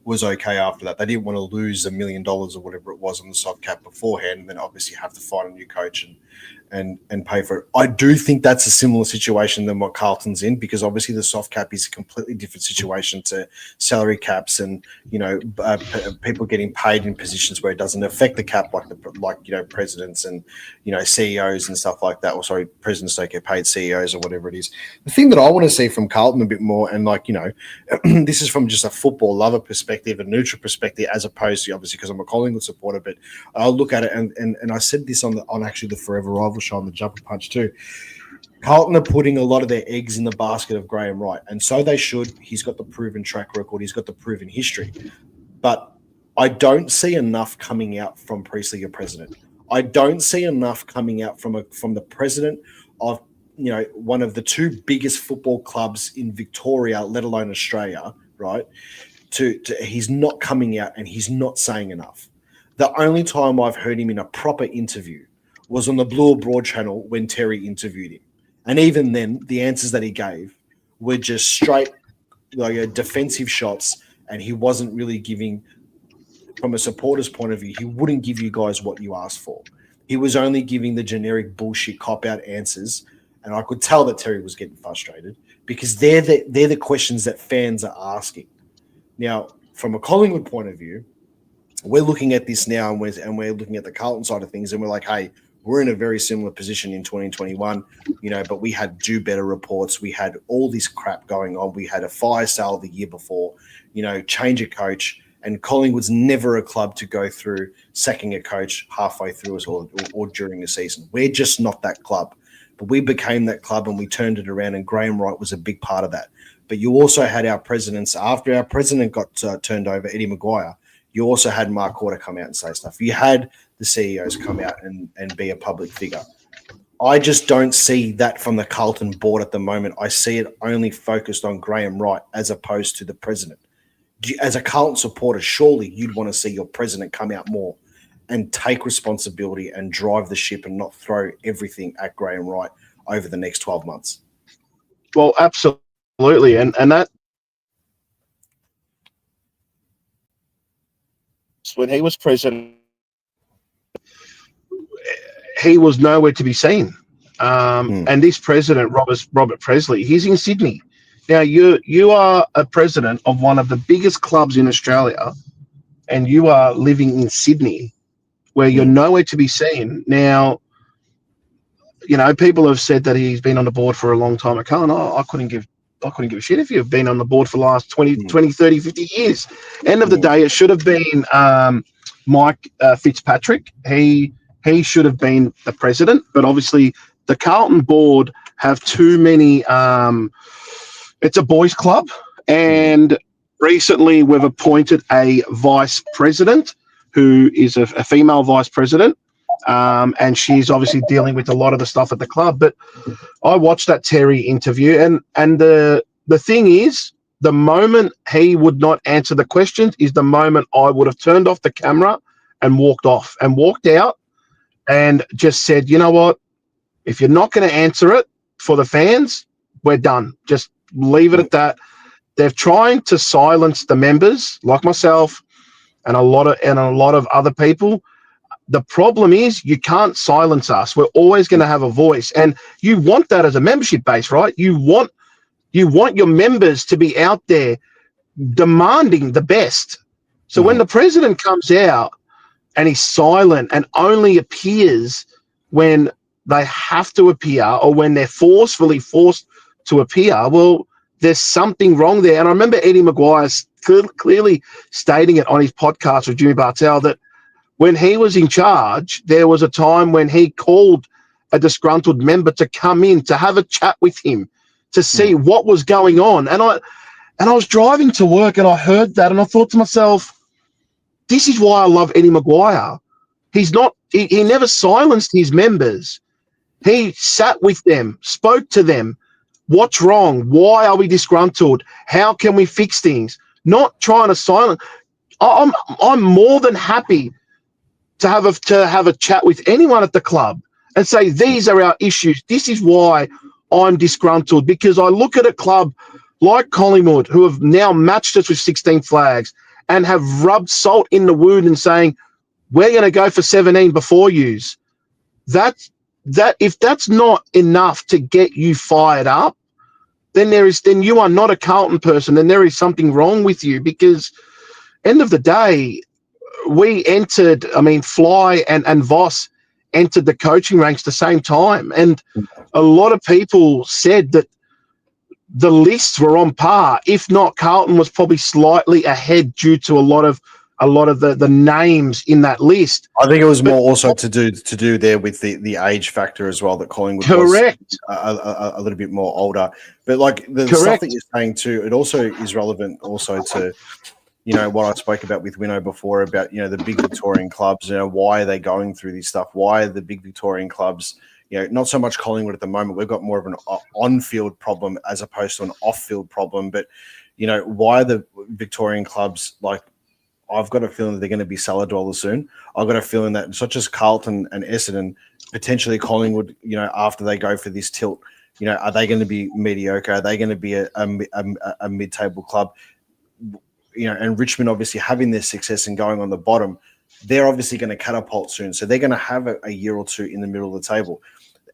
was okay after that. They didn't want to lose $1 million or whatever it was on the soft cap beforehand, and then obviously have to find a new coach and pay for it. I do think that's a similar situation than what Carlton's in, because obviously the soft cap is a completely different situation to salary caps and people getting paid in positions where it doesn't affect the cap like presidents and CEOs and stuff like that. Or sorry, presidents don't get paid, CEOs or whatever it is. The thing that I want to see from Carlton a bit more, and this is from just a football lover perspective, a neutral perspective, as opposed to obviously because I'm a Collingwood supporter, but I'll look at it and I said this on actually the Forever Rival show on the Jumper Punch too. Carlton are putting a lot of their eggs in the basket of Graham Wright, and so they should. He's got the proven track record. He's got the proven history. But I don't see enough coming out from Priestley, your president. I don't see enough coming out from the president of one of the two biggest football clubs in Victoria, let alone Australia, right? He's not coming out and he's not saying enough. The only time I've heard him in a proper interview was on the Blue Broad channel when Terry interviewed him. And even then, the answers that he gave were just straight defensive shots, and he wasn't really giving, from a supporter's point of view, he wouldn't give you guys what you asked for. He was only giving the generic bullshit cop-out answers, and I could tell that Terry was getting frustrated because they're the questions that fans are asking. Now, from a Collingwood point of view, we're looking at this now, and we're looking at the Carlton side of things, and we're like, hey, we're in a very similar position in 2021, but we had do better reports. We had all this crap going on. We had a fire sale the year before, change a coach, and Collingwood's never a club to go through sacking a coach halfway through us or during the season. We're just not that club. But we became that club and we turned it around, and Graham Wright was a big part of that. But you also had our presidents, after our president got turned over, Eddie Maguire, you also had Mark Corder come out and say stuff. You had the CEOs come out and be a public figure. I just don't see that from the Carlton board at the moment. I see it only focused on Graham Wright as opposed to the president. As a Carlton supporter, surely you'd want to see your president come out more and take responsibility and drive the ship and not throw everything at Graham Wright over the next 12 months. Well, absolutely. And that, when he was president, he was nowhere to be seen. And this president, Robert Presley, he's in Sydney. Now, you are a president of one of the biggest clubs in Australia, and you are living in Sydney, where you're nowhere to be seen. Now, people have said that he's been on the board for a long time. I couldn't give a shit if you've been on the board for the last 20, 30, 50 years. End of the day, it should have been Mike Fitzpatrick. He should have been the president, but obviously the Carlton board have too many. It's a boys' club, and recently we've appointed a vice president who is a female vice president, and she's obviously dealing with a lot of the stuff at the club. But I watched that Terry interview, and the thing is, the moment he would not answer the questions is the moment I would have turned off the camera and walked out and just said, you know what? If you're not going to answer it for the fans, we're done. Just leave it at that. They're trying to silence the members like myself and a lot of other people. The problem is you can't silence us. We're always going to have a voice, and you want that as a membership base, right? You want your members to be out there demanding the best. So when the president comes out and he's silent and only appears when they have to appear or when they're forcefully forced to appear, well, there's something wrong there. And I remember Eddie Maguire clearly stating it on his podcast with Jimmy Bartell that when he was in charge, there was a time when he called a disgruntled member to come in to have a chat with him to see what was going on. And I was driving to work and I heard that and I thought to myself, this is why I love Eddie Maguire. He never silenced his members. He sat with them, spoke to them. What's wrong? Why are we disgruntled? How can we fix things? Not trying to silence. I'm more than happy to have a chat with anyone at the club and say, these are our issues. This is why I'm disgruntled, because I look at a club like Collingwood who have now matched us with 16 flags and have rubbed salt in the wound and saying, we're going to go for 17 before yous. That if that's not enough to get you fired up, then you are not a Carlton person, and there is something wrong with you, because end of the day, we entered, Fly and Voss entered the coaching ranks the same time. And a lot of people said that the lists were on par. If not, Carlton was probably slightly ahead due to a lot of the names in that list. I think it was more also to do there with the age factor as well, that Collingwood correct was a little bit more older. But like the correct. stuff that you're saying too, it also is relevant also to, what I spoke about with Winnow before about, the big Victorian clubs, why are they going through this stuff? Why are the big Victorian clubs, not so much Collingwood at the moment. We've got more of an on-field problem as opposed to an off-field problem. But, why are the Victorian clubs, like, I've got a feeling that they're going to be cellar dwellers soon. I've got a feeling that such as Carlton and Essendon, potentially Collingwood, after they go for this tilt, are they going to be mediocre? Are they going to be a mid-table club? And Richmond obviously having their success and going on the bottom, they're obviously going to catapult soon. So they're going to have a year or two in the middle of the table.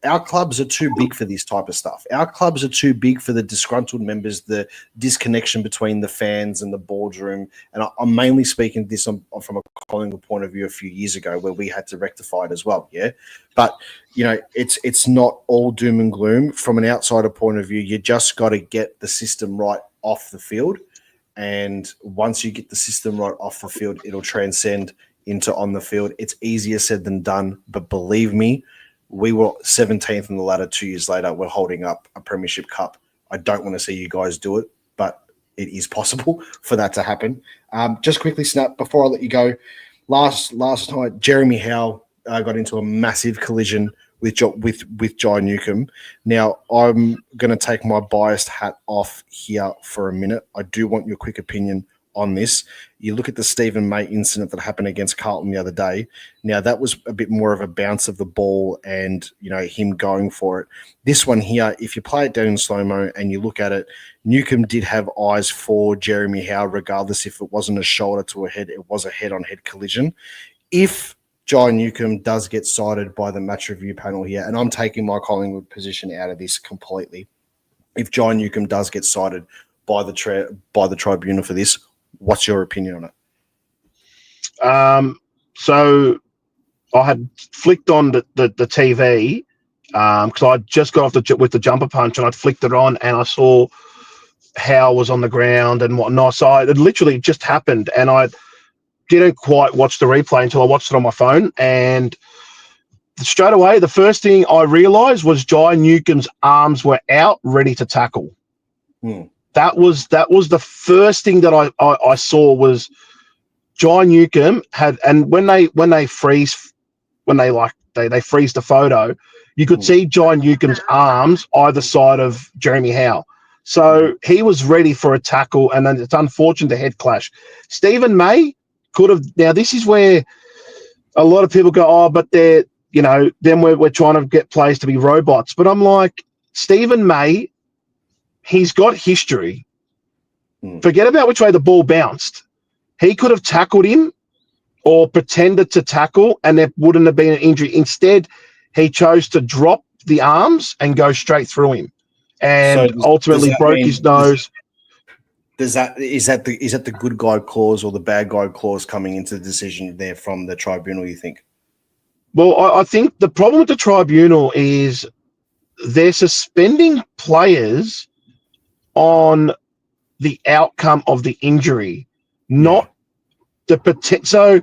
Our clubs are too big for this type of stuff. Our clubs are too big for the disgruntled members, the disconnection between the fans and the boardroom. And I'm mainly speaking this from a Collingwood point of view a few years ago, where we had to rectify it as well. Yeah. But, it's not all doom and gloom. From an outsider point of view, you just got to get the system right off the field. And once you get the system right off the field, it'll transcend into on the field. It's easier said than done. But believe me, we were 17th in the ladder 2 years later. We're holding up a premiership cup. I don't want to see you guys do it, but it is possible for that to happen. Just quickly, Snap, before I let you go, last night, Jeremy Howe got into a massive collision with Jai Newcomb. Now, I'm going to take my biased hat off here for a minute. I do want your quick opinion on this. You look at the Stephen May incident that happened against Carlton the other day. Now, that was a bit more of a bounce of the ball and, him going for it. This one here, if you play it down in slow-mo and you look at it, Newcomb did have eyes for Jeremy Howe, regardless if it wasn't a shoulder to a head, it was a head-on-head collision. If Jai Newcomb does get cited by the match review panel here, and I'm taking my Collingwood position out of this completely, if Jai Newcomb does get cited by the tribunal for this, what's your opinion on it? So I had flicked on the TV because I just got off with the jumper punch, and I'd flicked it on and I saw Howe was on the ground and whatnot. So it literally just happened, and I didn't quite watch the replay until I watched it on my phone. And straight away, the first thing I realised was Jai Newcomb's arms were out, ready to tackle. That was the first thing that I saw was Jai Newcomb had, and when they freeze the photo, you could see Jai Newcomb's arms either side of Jeremy Howe. So he was ready for a tackle, and then it's unfortunate the head clash. Stephen May could have. Now, this is where a lot of people go, oh, but they're, then we're trying to get players to be robots. But I'm like, Stephen May, he's got history. Forget about which way the ball bounced. He could have tackled him or pretended to tackle, and there wouldn't have been an injury. Instead, he chose to drop the arms and go straight through him, and ultimately broke his nose. Is that the good guy clause or the bad guy clause coming into the decision there from the tribunal, you think? Well, I think the problem with the tribunal is they're suspending players on the outcome of the injury, not the potential. So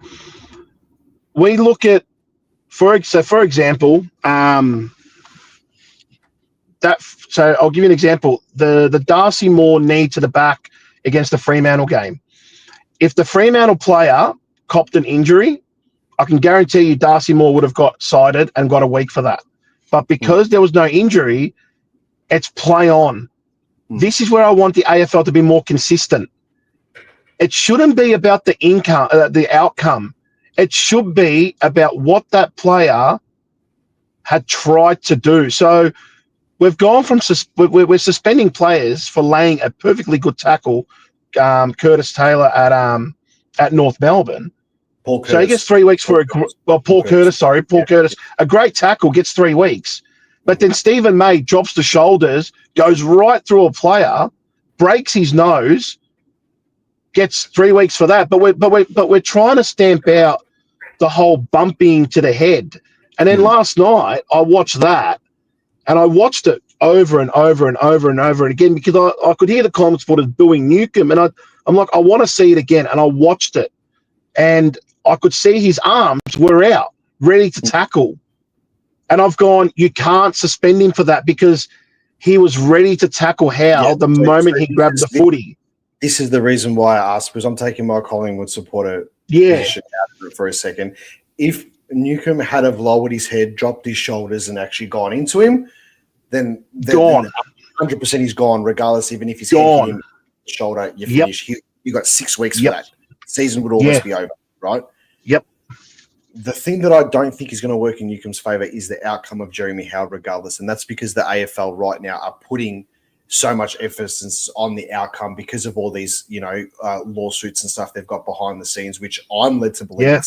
we look at, for example, so I'll give you an example. The Darcy Moore knee to the back against the Fremantle game. If the Fremantle player copped an injury, I can guarantee you Darcy Moore would have got cited and got a week for that. But because there was no injury, it's play on. This is where I want the AFL to be more consistent. It shouldn't be about the outcome. It should be about what that player had tried to do. So we've gone from we're suspending players for laying a perfectly good tackle, Curtis Taylor at North Melbourne. Paul Curtis. So he gets 3 weeks for Paul Curtis. A great tackle gets 3 weeks. But then Stephen May drops the shoulders, goes right through a player, breaks his nose, gets 3 weeks for that. But we're trying to stamp out the whole bumping to the head. And then last night I watched that, and I watched it over and over and over and over and again because I could hear the comment supporters booing Newcombe, and I'm like, I want to see it again. And I watched it, and I could see his arms were out, ready to tackle. And I've gone, you can't suspend him for that because he was ready to tackle the moment he grabbed the footy. This is the reason why I asked, because I'm taking my Collingwood supporter position out for a second. If Newcombe had have lowered his head, dropped his shoulders, and actually gone into him, then gone. 100% he's gone, regardless, even if he's gone. Him shoulder, you finish. You got 6 weeks for that. Season would almost be over, right? Yep. The thing that I don't think is going to work in Newcombe's favour is the outcome of Jeremy Howard, regardless. And that's because the AFL right now are putting so much emphasis on the outcome because of all these, lawsuits and stuff they've got behind the scenes, which I'm led to believe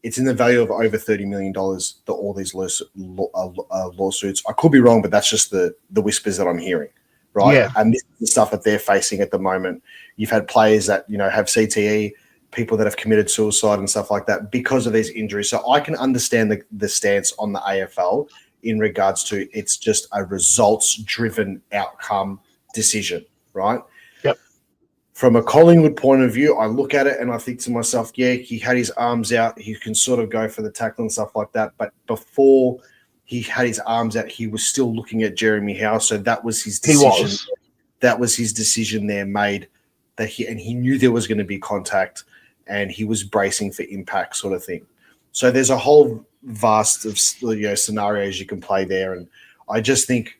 it's in the value of over $30 million. All these lawsuits. I could be wrong, but that's just the whispers that I'm hearing, right? Yeah. And this is the stuff that they're facing at the moment. You've had players that have CTE, people that have committed suicide and stuff like that because of these injuries. So I can understand the stance on the AFL in regards to it's just a results-driven outcome decision, right? Yep. From a Collingwood point of view, I look at it and I think to myself, he had his arms out. He can sort of go for the tackle and stuff like that. But before he had his arms out, he was still looking at Jeremy Howe. So that was his decision. That was his decision there made that he knew there was going to be contact and he was bracing for impact sort of thing. So there's a whole vast of scenarios you can play there. And I just think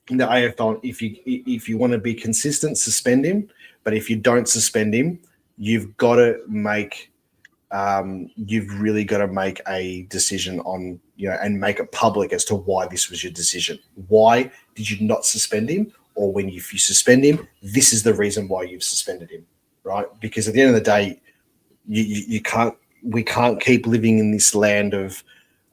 in the AFL, if you want to be consistent, suspend him. But if you don't suspend him, you've got to make you've really got to make a decision on, and make it public as to why this was your decision. Why did you not suspend him? Or if you suspend him, this is the reason why you've suspended him, right? Because at the end of the day, we can't keep living in this land of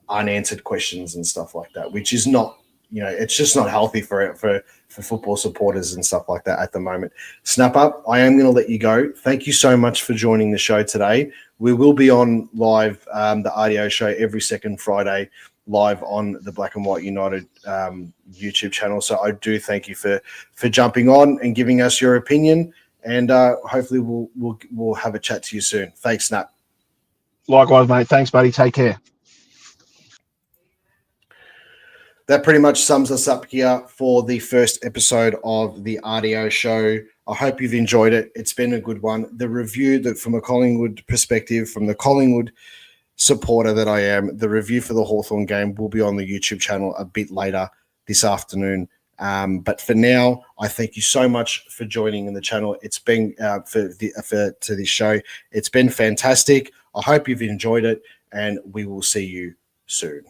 unanswered questions and stuff like that, which is not, it's just not healthy for football supporters and stuff like that at the moment. Snap Up, I am going to let you go. Thank you so much for joining the show today. We will be on live, the RDO show every second Friday, live on the Black and White United YouTube channel. So I do thank you for jumping on and giving us your opinion. And hopefully we'll have a chat to you soon. Thanks, Snap. Likewise, mate. Thanks, buddy. Take care. That pretty much sums us up here for the first episode of the RDO show. I hope you've enjoyed it. It's been a good one. The review that from a Collingwood perspective, from the Collingwood supporter that I am, the review for the Hawthorn game will be on the YouTube channel a bit later this afternoon. But for now, I thank you so much for joining in the channel. It's been to this show. It's been fantastic. I hope you've enjoyed it, and we will see you soon.